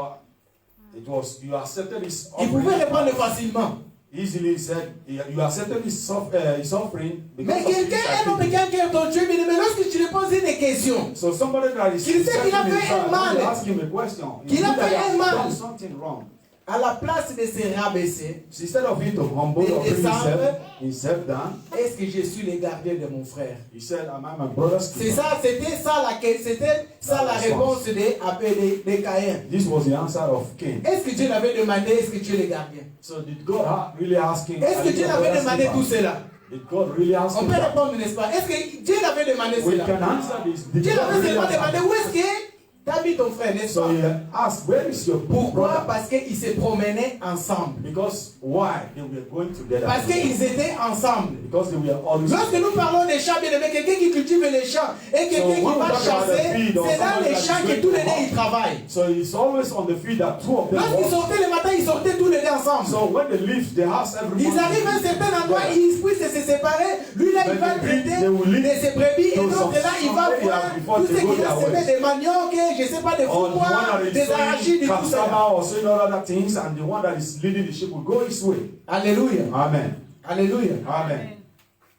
it was you accepted his Il pouvait répondre offering. facilement. Easily said you accepted his offering Mais because of quelqu'un, his un homme qui a un cœur tortueux, mais lorsque tu lui poses une question, So somebody that is Qu'il sait qu'il a fait un mal. you ask him a question. Qu'il You a know that fait he has un mal. done something wrong. à la place de se rabaisser, Instead of him to humble Et or bring descendre. himself down, est-ce que je suis le gardien de mon frère? he said, "Am I my brother's C'est keeper?" ça, c'était ça la réponse de Caïn. This was the answer of Cain. Est-ce que Dieu l'avait demandé, est-ce que tu es le gardien? So did God really ask him? Est-ce "Are que you Dieu your l'avait brother's demandé keeper?" tout cela? Did God really ask On him peut that? répondre, n'est-ce pas? Est-ce que Dieu l'avait demandé We cela? can answer this. Did Dieu God l'avait really seulement ask demandé him? où est-ce que t'as mis ton frère, n'est-ce So pas? he asked, "Where is your Pourquoi? brother?" Parce qu'ils se promenaient ensemble. Because why? They were going together. Parce qu'ils étaient ensemble. Because they were always. Lorsque nous parlons des champs, bien aimé, quelqu'un qui cultive les champs et quelqu'un qui when we va talk about the chasser, field or c'est dans somebody les that is champs que going tous to les deux hunt. ils travaillent. So it's always on the field that two of them Lorsqu'ils walk. sortaient le matin, ils sortaient tous les deux ensemble. So when they leave the house, everyone. Ils arrivent à un certain endroit, ils puissent se séparer. Lui là, il But va they traiter will leave de ses brebis et to l'autre là, il va some voir area before tout ce they go qu'il a their semé, ways. des maniocs, je sais pas, des Or the one foupois, that is des arachides, sowing et tout ça. cassava or sowing all other things, and the one that is leading the sheep will go his way. Alléluia. Amen. Alléluia. Amen.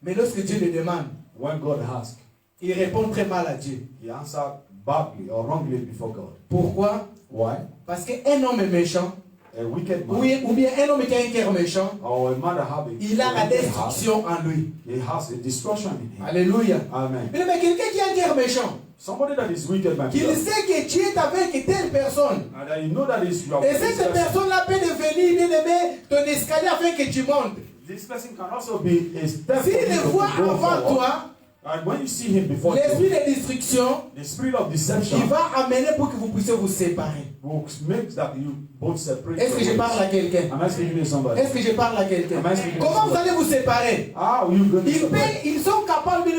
Mais lorsque Dieu le demande, When God asks, il répond très mal à Dieu. he answered badly or wrongly before God. Pourquoi? Why? Parce qu'un homme méchant, A wicked man ou bien un homme qui a un cœur méchant, or a man that have il a la wicked heart, destruction en lui. he has a destruction in him. Alléluia. Amen. Mais quelqu'un qui a un cœur méchant, Somebody that is wicked, my qu'il brother, sait que tu es avec telle personne, and that you know that is your et cette personne-là peut devenir, bien aimé, ton escalier afin que tu montes. This person can also be a step for S'il you le to voit go avant forward. toi, And when you see him before l'esprit you, de destruction, the spirit of deception il va amener pour que vous puissiez vous séparer. will make that you both separate. Est-ce que je parle à quelqu'un? Am I speaking to somebody? Est-ce que je parle à quelqu'un? Am I speaking to Comment vous somebody? allez vous séparer? How are you going to separate? Ils sont capables de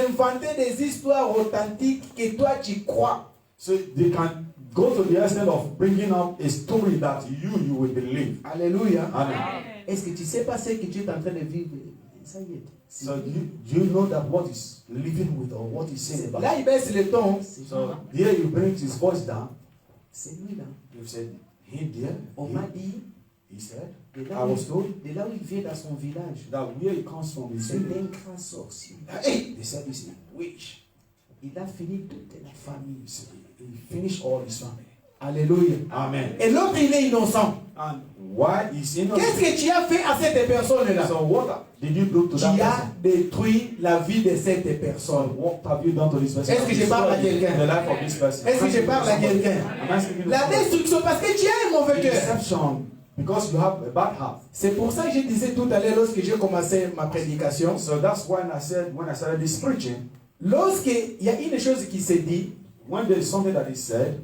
inventer des histoires authentiques que toi tu crois. So they can go to the extent of bringing up a story that you will believe. Alléluia. Amen. Est-ce que tu sais pas ce que tu es en train de vivre? Ça y est. So you know that what is living with or what is saying about Là, it. il baisse le ton. So here you bring his voice down. C'est lui là. You said, he there. On m'a dit, He said, de I là, où, was told de là où il vient dans son village, that where he comes from is c'est un grand sorcier. They said he's a witch. Il a fini toute la famille. He finished all his family. Alléluia. Amen. Et l'autre, il est innocent. And why is innocent? Qu'est-ce que tu as fait à cette personne-là? So what did you do to Tu that as person? détruit la vie de cette So personne. what have you done to this person? Est-ce que je parle à quelqu'un? The life of this person. Est-ce que je parle à quelqu'un? Am I speaking to La somebody? destruction, parce que tu as un mauvais cœur. Deception, because you have a bad heart. C'est pour ça que je disais tout à l'heure lorsque j'ai commencé ma prédication. So that's why when I started this preaching, Lorsqu'il y a une chose qui se dit, when there is something that is said,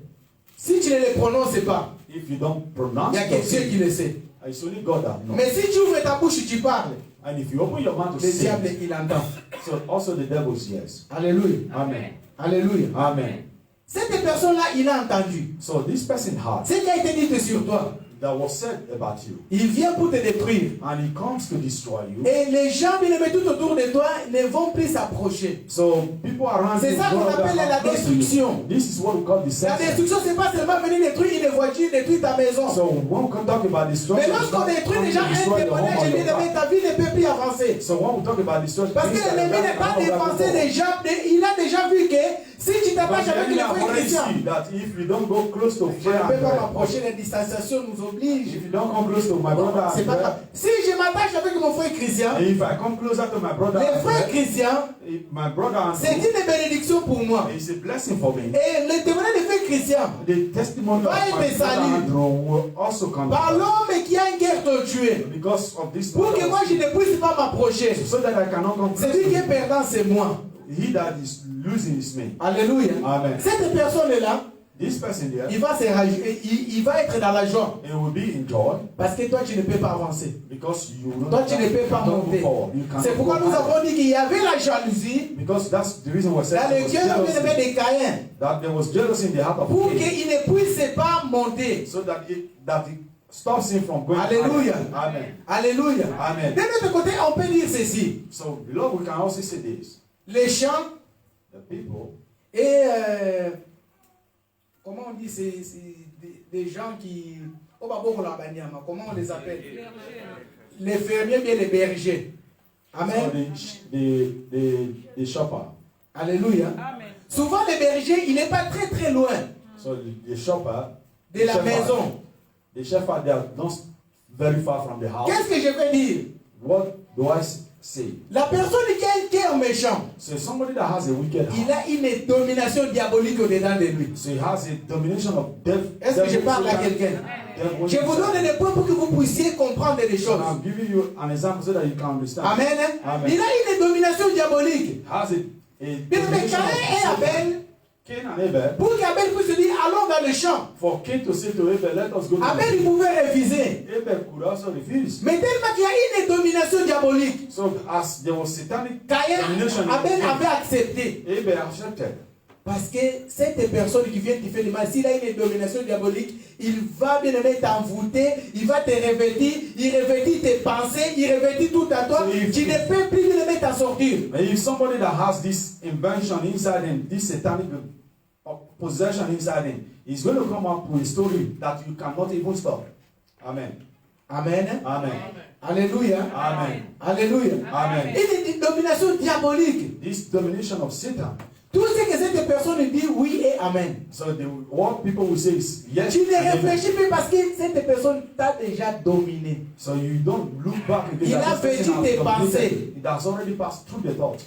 si tu ne le prononces pas, if you don't pronounce il y a it, quelqu'un qui le sait. it's only God that knows. Mais si tu ouvres ta bouche et tu parles, And if you open your mouth to le sin, diable, il entend. so also the devil hears. Alléluia. Amen. Alléluia. Amen. Cette personne-là, il a entendu. So this person heard Ce qui a été dit sur toi, that was said about you, il vient pour te détruire. and he comes to destroy you. Et les gens bien aimés tout autour de toi ne vont plus s'approcher. So people around C'est you ça qu'on don't appelle la come close to you. destruction. This is what we call La deception. destruction, c'est pas seulement venir détruire une voiture, détruire ta maison. So when we talk about Mais destruction, it's lorsqu'on not détruit come déjà to un destroy the home témoignage, of bien your aimé, life. ta vie ne peut plus avancer. So when we talk about destruction, Parce que things that l'ennemi n'est pas défoncé déjà. Il a déjà vu que si tu t'attaches avec les frères chrétiens, that if you don't go close to je ne prayer, peux pas m'approcher, les distanciations nous obligent. if you don't come close to my brother, C'est pas grave. Si je m'attache avec mon frère chrétien, and if I come closer to my brother, les frères chrétiens, my brother, c'est une bénédiction pour moi. it's a blessing for me. Et le témoignage des frères chrétiens, The testimony of Va my être brother salut. Andrew will also come par l'homme qui a une guerre te tuer, because of this. pour que moi je ne puisse pas m'approcher. So that I cannot come close Celui to qui est him. perdant, c'est moi. He that is losing is me. Alléluia. Amen. Cette personne-là, This person there, il va être dans la joie. it will be in joy Parce que toi, tu ne peux pas avancer. because you will Toi, tu ne peux pas don't monter. move forward. You cannot C'est pourquoi go nous higher. avons dit qu'il y avait la jalousie Because that's the reason we said dans there le was cœur jealousy. de Caïn. That there was jealousy in the heart of Pour Cain. qu'il ne puisse pas monter. So that it stops him from going Alléluia. higher. Amen. Alléluia. Amen. D'un autre côté, on peut dire ceci. So, beloved, we can also say this. Les chants The people, et... comment on dit c'est des gens qui... Comment on les appelle? Les fermiers, bien les bergers. Amen. so the shopper. Alléluia. Amen. Souvent, les bergers, il n'est pas très très loin So the shopper, de la maison. the shepherd, they are not very far from the house. Qu'est-ce que je veux dire? What do I say? La personne qui a un cœur méchant, So somebody that has a wicked il heart, a une domination diabolique au-dedans de lui. so he has a domination of death. Est-ce que je parle à quelqu'un? Je vous donne des points pour que vous puissiez comprendre des choses. I'm giving you an example so that you can understand. Amen. Amen. Il a une domination diabolique. Has a Bien, mais domination Caïn et of Abel, Cain and Abel. pour qu'Abel puisse dire allons dans le champ. For Cain to say to Abel, let us go to Abel, il pouvait refuser. Abel could also refuse. Mais tellement qu'il y a une domination diabolique, So as there was satanic Caïn, domination, Abel avait accepté. Abel accepted. Parce que cette personne qui vient te faire du mal, s'il a une domination diabolique, il va bien aimé t'envoûter, il va te revêtir, il revêtit tes pensées, il revêtit tout à toi. Tu ne peux plus bien aimé t'en sortir. And if somebody that has this invention inside him, this satanic possession inside him, he's going to come up with a story that you cannot even stop. Amen. Amen. Amen. Alléluia. Amen. Alléluia. Amen. Une domination diabolique. This domination of Satan. Tout ce que cette personne dit, oui et amen. So what people will say is yes. Tu ne and amen. réfléchis plus parce que cette personne t'a déjà dominé. So you don't look back again. Il that a this person vécu has tes dominated. pensées. It has already passed through the thought.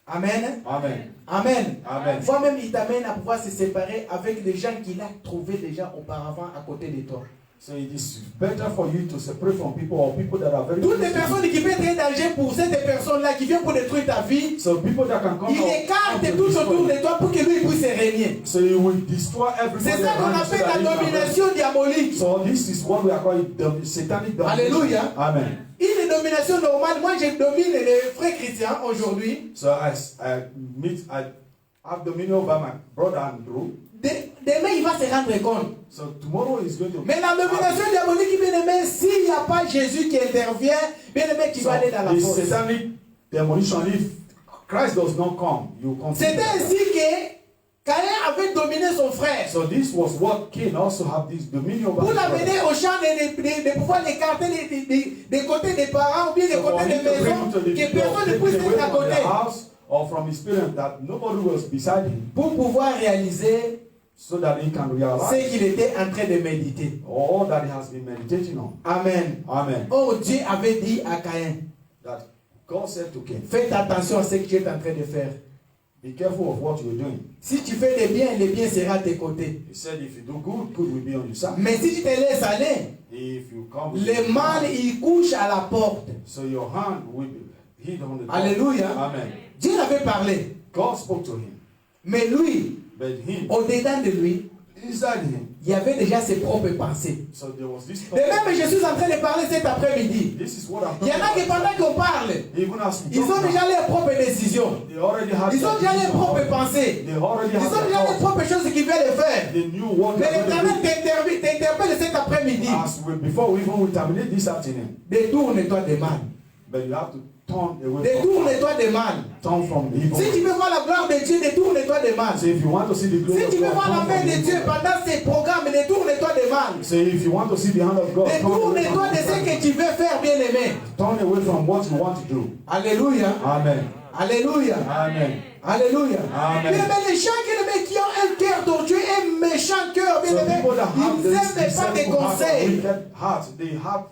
Amen. Amen. Amen. Amen. Toi-même, il t'amène à pouvoir se séparer avec des gens qu'il a trouvés déjà auparavant à côté de toi. So it is better for you to separate from people or people that are very Toutes les close to you. personnes qui peuvent être un danger pour cette personne-là qui vient pour détruire ta vie, So people that can come il out écarte to tout destroy autour you. de toi pour que lui puisse régner. So you will destroy everybody. C'est ça qu'on around you so appelle that la you can domination diabolique. reign. So this is what we are calling satanic domination. Alléluia. Amen. Une domination normale, moi je domine les frères chrétiens aujourd'hui. So I have dominion over my brother Andrew. Demain il va se rendre compte. So tomorrow is going to. Mais la domination diabolique, bien aimé, s'il n'y a pas Jésus qui intervient, bien aimé, tu vas aller dans la the fosse. satanic demolition, if Christ does not come, you continue. C'était ainsi que Caïn avait dominé son frère. So this was what Cain also have this dominion over Pour his brother. l'amener au champ de pouvoir l'écarter des côtés des parents ou bien des So for côtés him des to bring maisons, him to the que personne ne take puisse him away être à from côté. the house or from his parents, that nobody was beside him, Pour pouvoir réaliser so that he can ce realize qu'il était en train de méditer. all that he has been meditating on. Amen. Amen. Oh, Dieu avait dit à Caïn, That God said to Cain, faites attention à ce que tu es en train de faire. be careful of what you're doing. Si tu fais le bien sera à tes côtés. He said, if you do good, good will be on your side. Mais si tu te laisses aller, If you come with le mal, il couche à la porte. so your hand will be hid on the door. Alléluia. Amen. Dieu avait parlé. God spoke to him, Mais lui, but him, au-dedans de lui, inside him. Il y avait déjà ses propres pensées. So there was this De même, je suis en train de parler cet après-midi. This is what I'm Il y en a qui, pendant qu'on parle, Even as we ils ont talk now, déjà leurs propres décisions. they already had Ils ont their déjà leurs decision propres already. pensées. They already Ils had ont déjà their les thoughts. propres choses qu'ils veulent faire. They knew what Mais they were going l'Éternel t'interpelle cet après-midi. to do. Before we even terminate this afternoon, Détourne-toi des mal. but you have to turn away from Détourne-toi des mal. turn from the evil. Si tu veux voir la gloire de Dieu, détourne-toi des mal. So if you want to see the glory Si of tu veux God, voir la turn main from de the Dieu evil. pendant ces programmes, détourne-toi des mal. So if you want to see the hand of God, Détourne-toi de ce que tu veux faire, bien-aimé. turn away from what you want to do. Alléluia. Amen. Alléluia. Amen. Alléluia. Amen. Bien-aimé, les gens qui ont un cœur tortueux, un méchant cœur, So bien-aimé, people that have ils this n'aiment pas des deceitful heart, conseils. wicked heart, they have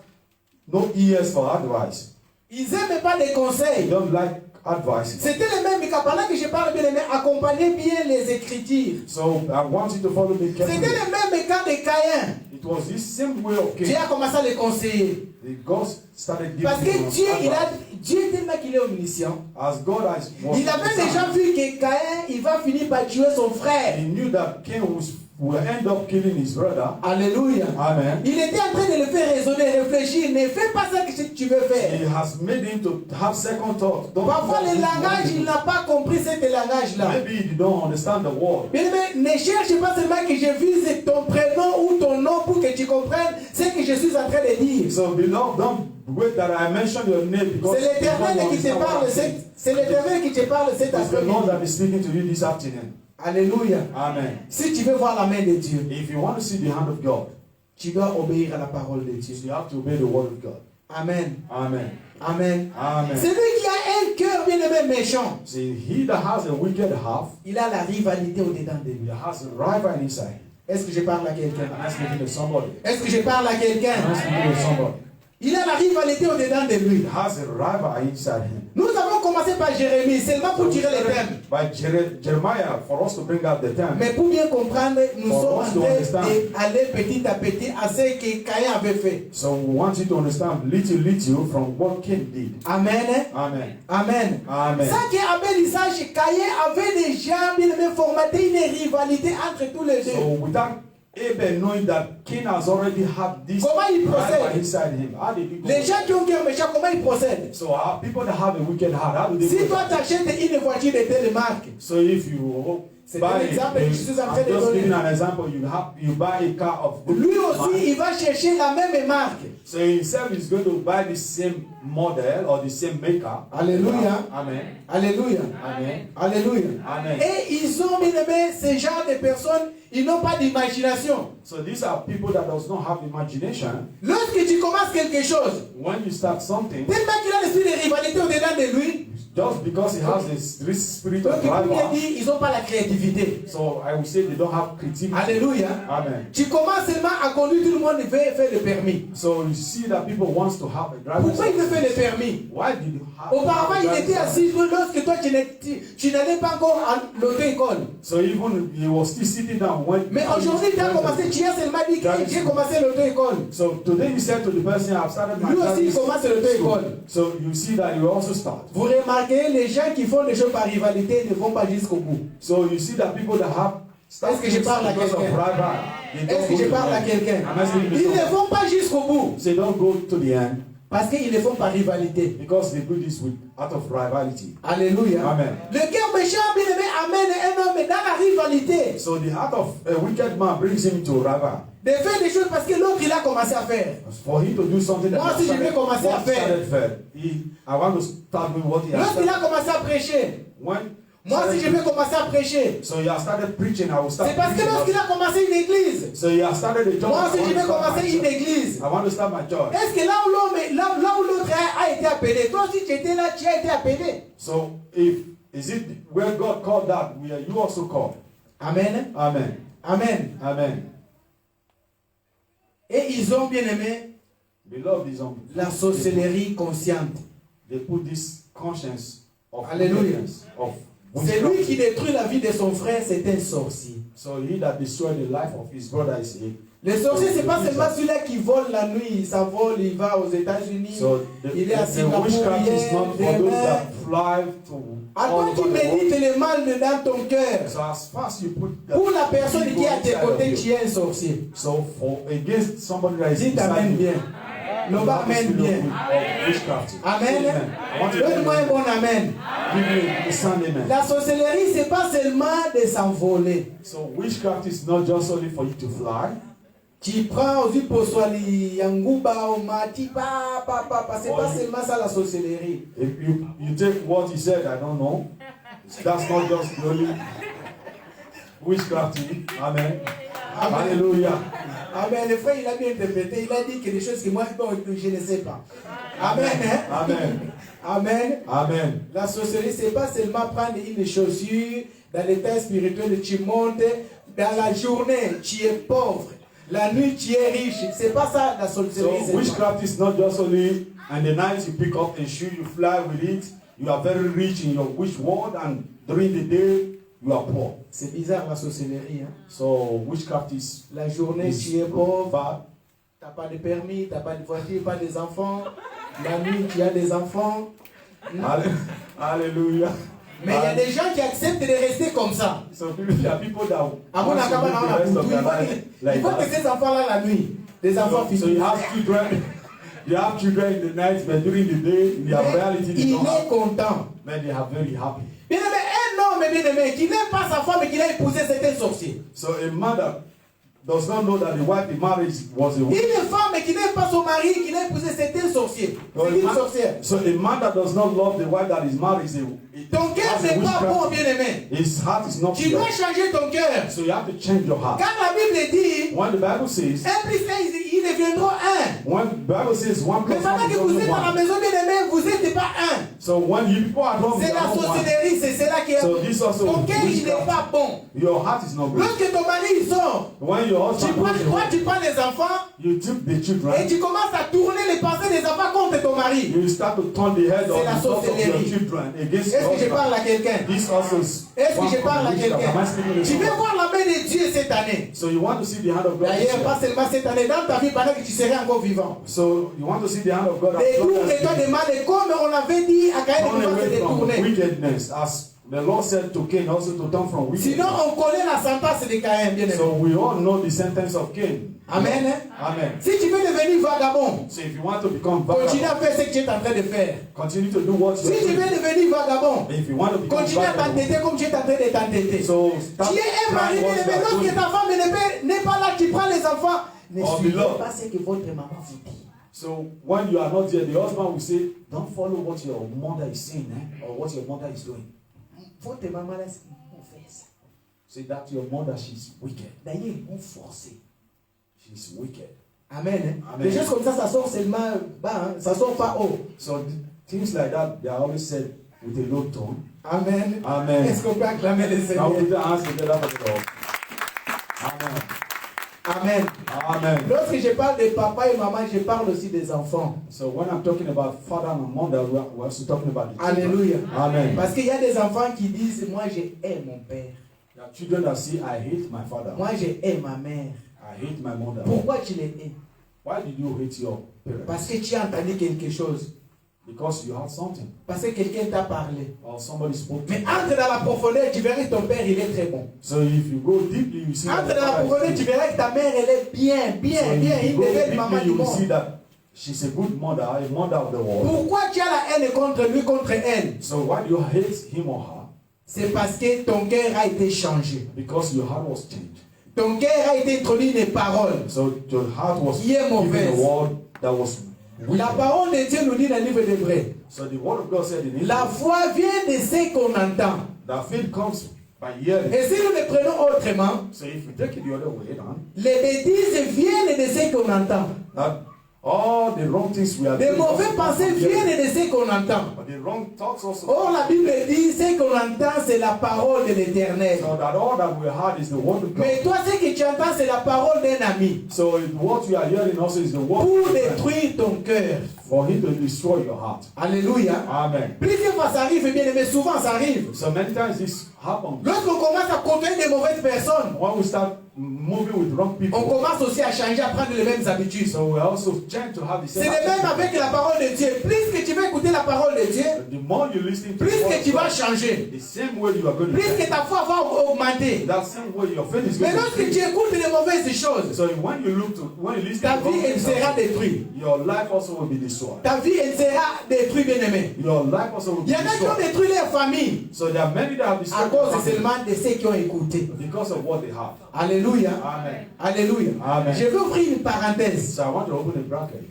no ears for advice. Ils n'aiment pas des They conseils. don't like advice. C'était le même cas. Pendant que je parle, bien-aimé, accompagnez bien les Écritures. So I want you to follow me C'était carefully. le même cas de Caïn. It was this same way of Dieu Cain. a commencé à les conseiller. God started giving Parce que him Dieu tellement qu'il est omniscient, as God has was il avait déjà vu que Caïn, il va finir par tuer son frère. he knew that Cain will end up killing his brother. Alléluia. Amen. Il était en train de le faire raisonner, réfléchir. Ne fais pas ça que tu veux He faire. has made him to have second thought. Parfois, le langage, il n'a pas compris ce langage-là. Maybe you don't understand the word. Bien aimé, ne cherche pas seulement que je vise ton prénom ou ton nom pour que tu comprennes ce que je suis en train de dire. So beloved, don't wait that I mention your name because C'est l'Éternel qui te parle. C'est l'Éternel qui te parle cet It's the Lord that après-midi. is speaking to you this afternoon. Alléluia. Amen. Si tu veux voir la main de Dieu, If you want to see the hand of God, tu dois obéir à la parole de Dieu. you have to obey the word of God. Amen. Amen. Amen. Amen. Celui qui a un cœur bien aimé méchant, See, he that has a wicked heart, il a la rivalité au-dedans de he lui. has a rival inside. Est-ce que je parle à quelqu'un? And I'm speaking to somebody. Est-ce que je parle à quelqu'un? I'm speaking to somebody. Il a la rivalité au-dedans de lui. He has a rival inside him. Nous avons commencé par Jérémie, seulement pour tirer les thèmes. By Jeremiah, for us to bring out the term. Mais pour bien comprendre, nous For sommes en us to train understand. d'aller petit à petit à ce que Caïn avait fait. So we want you to understand little from what Cain did. Amen. Amen. Amen. Amen. Ça qui Abel Isaac, Caïn avait déjà bien aimé formaté une rivalité entre tous les deux. So without Abel knowing that Cain has already had this Comment il rival procède? inside him, how did he go? Les gens qui ont cœur méchant, comment ils procèdent? So people that have a wicked heart, how do they Si go? toi tu achètes une voiture de telle marque, So if you c'est buy un exemple que je suis en train I'm de just donner. giving an example, you buy a car of good Lui mark. aussi, il va chercher la même marque. So himself is going to buy the same model or the same maker. Alléluia. Amen. Alléluia. Amen. Alléluia. Amen. Et ils ont bien aimé ce genre de personnes, ils n'ont pas d'imagination. So these are people that does not have imagination. Lorsque tu commences quelque chose, When you start something, tellement qu'il a l'esprit de rivalité au-dedans de lui, just because he has this spirit donc of il peut bien rival, dire, ils n'ont pas la créativité. so I would say they don't have creativity. Alléluia. Amen. Tu commences seulement à conduire, tout le monde veut faire le permis. So you see that people wants to have a driver's Pourquoi il veut faire le license. permis? Why did you have Auparavant, a il driver's était license? assis lorsque toi tu n'allais pas encore à l'auto-école. So even he was still sitting down when. Mais aujourd'hui, tu as commencé, tu as seulement dit que j'ai commencé l'auto-école. So today you said to the person, I've started my Lui aussi, il driving commence l'auto-école. school. So you see that you also start. Vous remarquez, les gens qui font des choses par rivalité ne vont pas jusqu'au bout. So you see that people that have Est-ce que je parle à because of quelqu'un? rival, they don't Est-ce que go je to parle the à end. quelqu'un? Am I speaking to Ils ne someone? vont pas jusqu'au bout. They don't go to the end Parce qu'ils le font par rivalité. because they do this out of rivality. Alléluia. Amen. Le cœur méchant, bien aimé, amène un homme dans la rivalité. So the heart of a wicked man brings him to rival. De faire des choses parce que l'autre, il a commencé à faire. For him to do something that Moi aussi, je vais commencer à faire. I want to start doing what he has Lorsqu'il started. a commencé à prêcher, When moi aussi, je vais commencer à prêcher. So he has started preaching, I will start C'est parce que preaching lorsqu'il also. a commencé une église, So he has started a church. moi aussi, I want je to vais start my commencer une church. église. I want to start my church. Est-ce que là où l'autre a été appelé, toi aussi tu étais là, tu as été appelé. So is it where God called that, where you also called? Amen. Amen. Amen. Amen. Et ils ont bien aimé Beloved is on la sorcellerie consciente. they put this conscience of Hallelujah. wickedness, of Celui witchcraft. qui détruit la vie de son frère, c'est un sorcier. So he that destroyed the life of his brother is a. Le sorcier, c'est pas seulement celui-là qui vole la nuit, il s'envole, il va aux États-Unis, So il est à the Singapour witchcraft is hier, not for those demain. that fly to À toi all qui over the world. médites le mal dans ton cœur, So as far as you put the pour la personne evil qui est à tes inside of côtés, you. tu es un sorcier. So for against somebody that is Dis t'amène beside you, bien. you L'homme have the amène spirit bien. of witchcraft. Amen. I want to tell Donne-moi un you, bon amen. give me a sound amen. La sorcellerie, c'est pas seulement de s'envoler. So witchcraft is not just only for you to fly. Tu prends aussi pour soi les yanguba ou mati, c'est pas seulement ça la sorcellerie. If you take what he said, I don't know. That's not just the only witchcraft. Amen. Hallelujah. Amen. Le frère, il a bien interprété. Il a dit que des choses que moi, je ne sais pas. Amen. Hein? Amen. Amen. Amen. La sorcellerie, c'est pas seulement prendre une chaussure dans l'état spirituel, tu montes dans la journée, tu es pauvre. La nuit, tu es riche. C'est pas ça la sorcellerie. So witchcraft is not just only and the night you pick up a shoe, you fly with it. You are very rich in your witch world, and during the day you are poor. C'est bizarre la sorcellerie. Hein? So witchcraft is La journée, is tu es pauvre. bad. Tu n'as pas de permis, tu n'as pas de voiture, pas des enfants. La nuit, tu as des enfants. Hallelujah. Mais il y a des gens qui acceptent de rester comme ça. So there are people that À mon want to acabit, live the rest of their life il like faut que that. ces enfants-là la nuit, des enfants So you physiques. have children. You have children in the night, but during the day, in their reality, they Il don't est have. content. But they are very happy. Bien aimé, un homme bien aimé qui n'aime pas sa femme et qui l'a épousé, c'est un sorcier. So a mother does not know that the wife he married was a witch. Une femme qui n'aime pas son mari, qui l'a épousé, c'est un sorcier. C'est une sorcière. So a man that does not love the wife that is married is Ton cœur n'est pas bon, bien aimé. His heart is not Tu pure. dois changer ton cœur. So you have to change your heart. Quand la Bible dit, When the Bible says, 1 plus 1, ils deviendront 1. when the Bible says 1 Mais plus 1 pendant is que vous only êtes dans la 1. maison, bien aimé, vous n'êtes pas 1. So when you people are wrong, C'est you la are not one. sorcellerie, c'est cela qui est. So this also Ton cœur, il n'est witchcraft. pas bon. Your heart is not good. Lorsque ton mari il sort, When your tu husband prends, goes toi, away, tu prends les enfants you took the et children, tu commences à tourner les pensées des enfants contre ton mari. you start to turn the head of C'est la the thoughts of your sorcellerie. children against Est-ce your que je parle husband. à quelqu'un? This also is Est-ce que one je from parle à the witchcraft. quelqu'un? Am I speaking to Tu veux someone? voir la main de Dieu cette année. So you want to see the hand of God this D'ailleurs, pas year. seulement cette année, dans ta vie, pendant que tu serais encore vivant. So you want to see the hand of God as long Détourne-toi as des mal et comme on avait dit à Caïn, turn il va se away from détourner. wickedness, as the Lord said to Cain also to turn from wickedness. Sinon, on connaît la sentence de Caïn, bien aimé. So we all know the sentence of Cain. Amen. Amen. Si tu veux devenir vagabond, So if you want to become continue à vagabond, faire ce que tu es en train de faire. continue to do what Si you're tu veux doing. devenir vagabond, If you want to become continue à vagabond, t'entêter comme tu es en train de t'entêter. so start Tu es un mari, trying what bien aimé, you are lorsque doing. ta femme n'est pas là, tu prends les enfants. Ne Oh, suivez beloved. pas ce que votre maman vous dit. So when you are not there, the husband will say, don't follow what your mother is saying, or what your mother is doing. Votre maman là, c'est mauvaise. Say that your mother, she's wicked. D'ailleurs, ils m'ont forcé. She's wicked. Amen. Hein? Amen. Des choses comme ça sort seulement bas, hein? Ça sort pas haut. So things like that, they are always said with a low tone. Amen. Amen. Est-ce qu'on peut acclamer le Now Seigneur? put your hands together for the Lord. Amen. Amen. Amen. Lorsque je parle de papa et maman, je parle aussi des enfants. So when I'm talking about father and mother, we're also talking about the children. Alléluia. Amen. Parce qu'il y a des enfants qui disent, moi je hais mon père. There are children that say, I hate my father. Moi je hais ma mère. I hate my mother. Pourquoi tu les hais? Why did you hate your parents? Parce que tu as entendu quelque chose. Because you had something. Parce que quelqu'un t'a parlé. Or somebody spoke to Mais you. entre dans la profondeur, tu verras que ton père, il est très bon. So if you go deeply, you see that Entre the dans la father profondeur, is tu good. verras que ta mère, elle est bien, bien, So bien. if you Une go des belles mamans deeply, du you will see monde. that she's a good mother, a mother of the world. Pourquoi tu as la haine contre lui, contre elle? So why do you hate him or her? C'est parce que ton cœur a été changé. Because your heart was changed. Ton cœur a été introduit des paroles. So your heart was Qui est given mauvaise. a word that was wicked. La parole de Dieu nous dit dans le livre d'Hébreux. So the word of God said in La Hebrews foi vient de ce qu'on entend. that faith comes by hearing. Et si nous le prenons autrement, So if you take it the other way down, les bêtises viennent de ce qu'on entend. that all the wrong things we are Les doing mauvais also come pensées from hearing. viennent de ce qu'on entend. But the wrong thoughts also. Or, la Bible dit ce qu'on entend, c'est la parole de l'Éternel. So that all that we heard is the word of God. Mais toi, ce que tu entends, c'est la parole d'un ami. So what you are hearing also is the word Pour of God. détruire ton cœur. For him to destroy your heart. Alléluia. Amen. Plusieurs fois ça arrive, bien aimé, souvent ça arrive. So many times this happens. Lorsqu'on commence à contenir de mauvaises personnes, when we start moving with wrong people, on commence aussi à changer, à prendre les mêmes habitudes. so we also tend to have the C'est same le même attitude. avec la parole de Dieu. Plus que tu vas écouter la parole de Dieu, The more you listen to plus the word que tu of vas God, changer. the same way you are going to Plus que change. ta foi va augmenter. That same way your faith is Mais going to lorsque tu change. écoutes les mauvaises choses, So when you listen ta to the wrong vie elle things, sera détruite. your life also will be destroyed. Ta vie elle sera détruite, bien aimé. Your life also will Il be y en a qui ont destroyed. détruit leur famille So there are many that have à destroyed cause their family seulement de ceux qui ont écouté. because of what they have. Alléluia. Amen. Alléluia. Amen. Je vais ouvrir une parenthèse. So I want to open a bracket.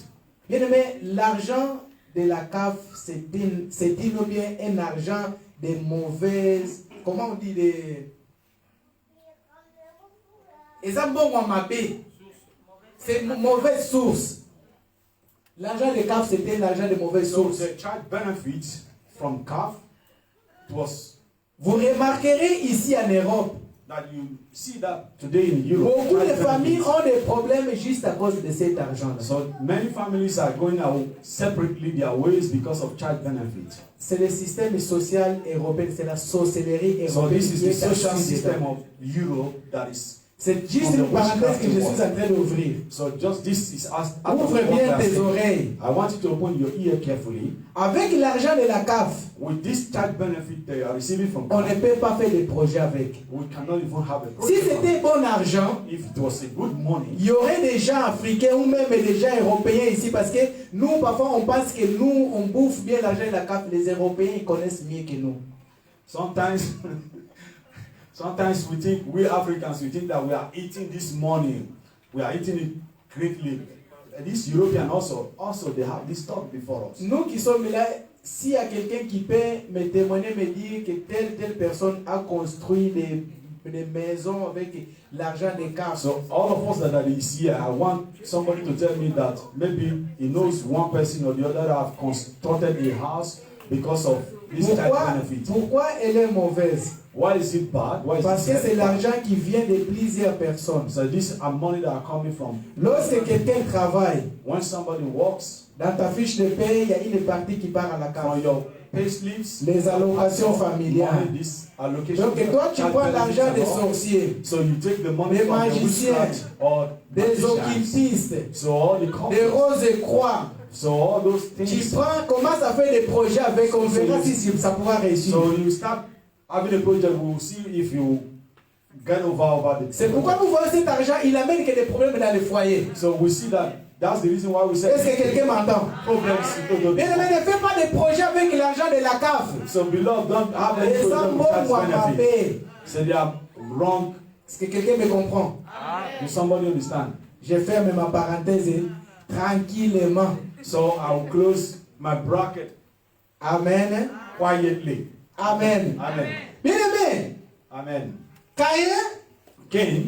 Bien aimé, l'argent de la CAF, c'est dit ou bien un argent de mauvaises, comment on dit, c'est une mauvaise source. L'argent de CAF, c'était l'argent de mauvaise So source. the child benefits from CAF was Vous remarquerez ici en Europe, that you see that today in Europe. beaucoup de child familles benefits. ont des problèmes juste à cause de cet argent. So many families are going out separately their ways because of child benefit. C'est le système social européen, c'est la sorcellerie So européenne. this is qui the est social assise system dedans. of Europe that is. C'est juste une parenthèse que je suis en train d'ouvrir. So just this is out of Ouvre what bien I'm tes saying. oreilles. I want you to open your ear carefully. Avec l'argent de la CAF, With this child benefit they are receiving from on ne CAF, peut pas faire des projets avec. we cannot even have a Si project. c'était bon argent, If it was a good money, il y aurait des gens africains ou même des gens européens ici parce que nous, parfois, on pense que nous, on bouffe bien l'argent de la CAF. Les Européens, ils connaissent mieux que nous. sometimes sometimes we think, we Africans, we think that we are eating this money. We are eating it greatly. These Europeans also they have this thought before us. Nous qui sommes là, s'il y a quelqu'un qui peut me témoigner, me dire que telle personne a construit des maisons avec l'argent des CAF. So all of us that are here, I want somebody to tell me that maybe he knows one person or the other that have constructed a house because of this child benefit. Pourquoi elle est mauvaise? Why is it bad? Why is Parce que it c'est bad? l'argent qui vient de plusieurs personnes. So these are money that are coming from. Lorsque quelqu'un travaille, When somebody works, dans ta fiche de paie, il y a une partie qui part à la from CAF. your pay slips, Les allocations familiales. money, this allocation. Donc toi, tu child prends benefits l'argent and des all. sorciers, So you take the money des from the magiciens, witchcraft or des magicians. occultistes, So all the des companies, roses et croix. so all those Tu things. prends, commence à faire des projets avec, on verra si ça pourra réussir. So you start having a project. We'll see if you get over the. C'est pourquoi nous voyons cet argent, il amène que des problèmes dans les foyers. So we see that that's the reason why we say Est-ce que quelqu'un m'entend? problems. Bien aimé, ne fais pas des projets avec l'argent de la CAF. So beloved, don't have any Les project hommes with tax vont benefit. m'appeler. So they are wrong. Est-ce que quelqu'un me comprend? Does somebody understand? Je ferme ma parenthèse tranquillement. So I will close my bracket Amen. quietly. Amen. Amen. Bien aimé, Amen. Caïn, Cain,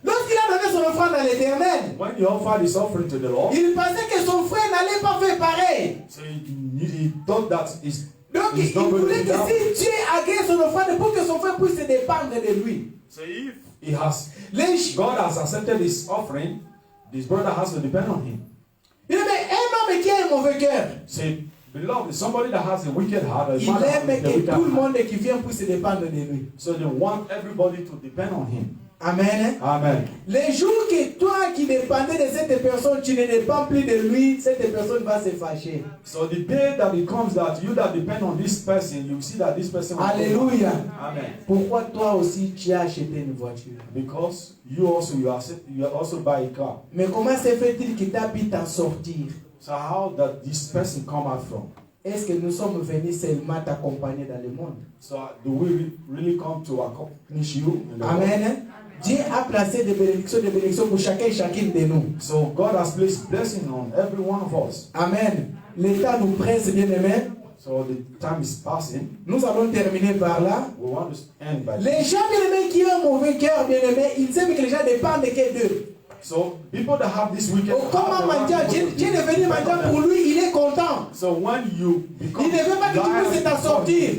lorsqu'il a donné son offrande à l'Éternel, when he offered his offering to the Lord, il pensait que son frère n'allait pas faire pareil. so he thought that his Donc il he's not going to voulait be que down. si Dieu agrée son offrande pour que son frère puisse se dépendre de lui. So if he has, Les- God has accepted his offering, this brother has to depend on him. Bien aimé, un homme qui a un mauvais cœur, Say, beloved, somebody that has a wicked heart, a il man that has aime a que wicked tout le heart. monde qui vient puisse se dépendre de lui. So they want everybody to depend on him. Amen. Amen. Les jours que toi qui dépendais de cette personne, tu ne dépends plus de lui, cette personne va se fâcher. So the day that it comes that you that depend on this person, you see that this person will Alléluia. Amen. Pourquoi toi aussi tu as acheté une voiture? Because you also buy a car. Mais comment se fait-il qu'il t'habite à sortir? So how that this person come out from? Est-ce que nous sommes venus seulement t'accompagner dans le monde? So do we really come to accompany you in the world? Amen. Dieu a placé des bénédictions pour chacun et chacune de nous. So God has placed blessing on every one of us. Amen. L'État nous presse, bien aimé. So the time is passing. Nous allons terminer par là. We want to end by Les gens, bien aimés, qui ont un mauvais cœur, bien aimés, ils aiment que les gens dépendent que d'eux. So people that have this wicked Oh, comme un mendiant, Dieu est devenu mendiant pour lui, il est content. So when you become Il ne veut pas que tu puisses t'en sortir.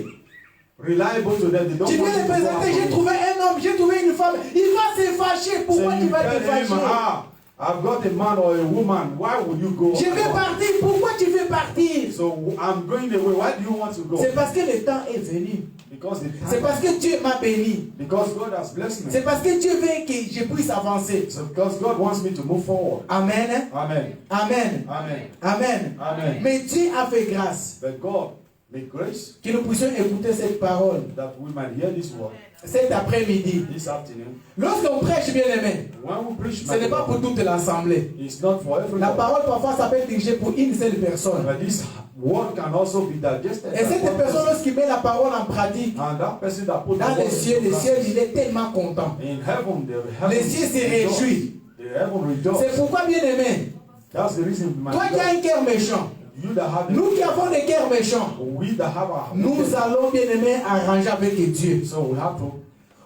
reliable to them, they don't Tu viens want you de to go présenter, after j'ai you. trouvé un homme, j'ai trouvé une femme. Il va se fâcher. So Pourquoi you tu vas te tell him, fâcher? I've got a man or a woman. Why would you go? Je vais partir. Pourquoi tu veux partir? So I'm going away. Why do you want to go? C'est parce que le temps est venu. Because the time. C'est parce que Dieu m'a béni. Because God has blessed me. C'est parce que Dieu veut que je puisse avancer. So because God wants me to move forward. Amen. Amen. Amen. Amen. Amen. Amen. Mais Dieu a fait grâce But God made grace que nous puissions écouter cette parole that we might hear this word cet après-midi. this afternoon. Lorsqu'on prêche, bien aimé, When we preach, ce n'est pas pour toute l'assemblée. it's not for everyone. La parole parfois ça peut être dirigée pour une seule personne. But this word can also be digested. Et by cette one personne, person. lorsqu'il met la parole en pratique, And that person that put dans the les word cieux, into practice, il est tellement content. in heaven, Les cieux se réjouissent. The heaven rejoice. C'est pourquoi, bien aimé, That's the reason my toi qui as un cœur méchant, you that have nous qui avons des cœurs méchants, we that have our nous allons, bien aimé, arranger avec Dieu. so we have to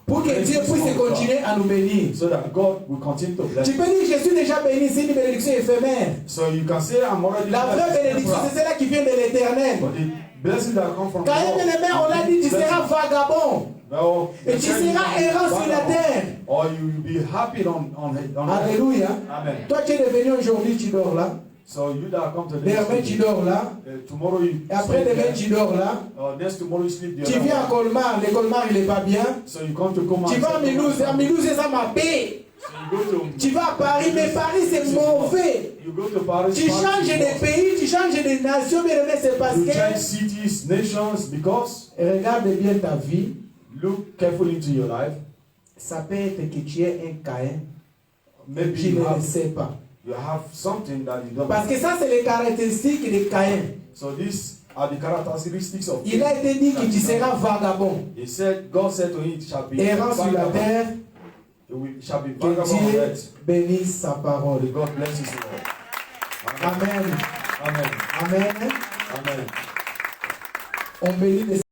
Pour que Dieu puisse continuer à nous bénir. so that God will continue to bless. Tu peux dire, je suis déjà béni, c'est une bénédiction éphémère. So you can say I'm already La vraie blessed. bénédiction, c'est celle qui vient de l'éternel. But the blessing that come from Quand God, bien aimé, on l'a dit, tu seras vagabond. well, Et tu seras errant sur la terre. or you will be happy on Alléluia. Amen. Toi, tu es devenu aujourd'hui, tu dors là. So you that come to Demain, tu dors là. tomorrow you Et après sleep demain, there. tu dors là. Next tomorrow you sleep the Tu other viens à one. Colmar. Le Colmar, il n'est pas bien. So you come to Coma. Tu vas à Milouze. À Milouze, ça m'a payé. So you go to Tu vas à Paris, mais Paris, c'est mauvais. You go to Paris. Tu changes de pays, tu changes de nation, mais c'est parce You change que. cities, nations, because Regarde bien ta vie. look carefully into your life. Ça peut être que tu es un Caïn. Maybe Tu you ne le have, sais pas. you have something that you don't. Parce que ça, c'est les caractéristiques de Caïn. So these are the characteristics of. Il a été dit que tu seras vagabond. He said, God said to him, it shall be Errant sur la vagabond. terre. It shall be Que vagabond on Dieu earth. bénisse sa parole. May God bless his word. Amen. Amen. Amen. Amen. On bénit le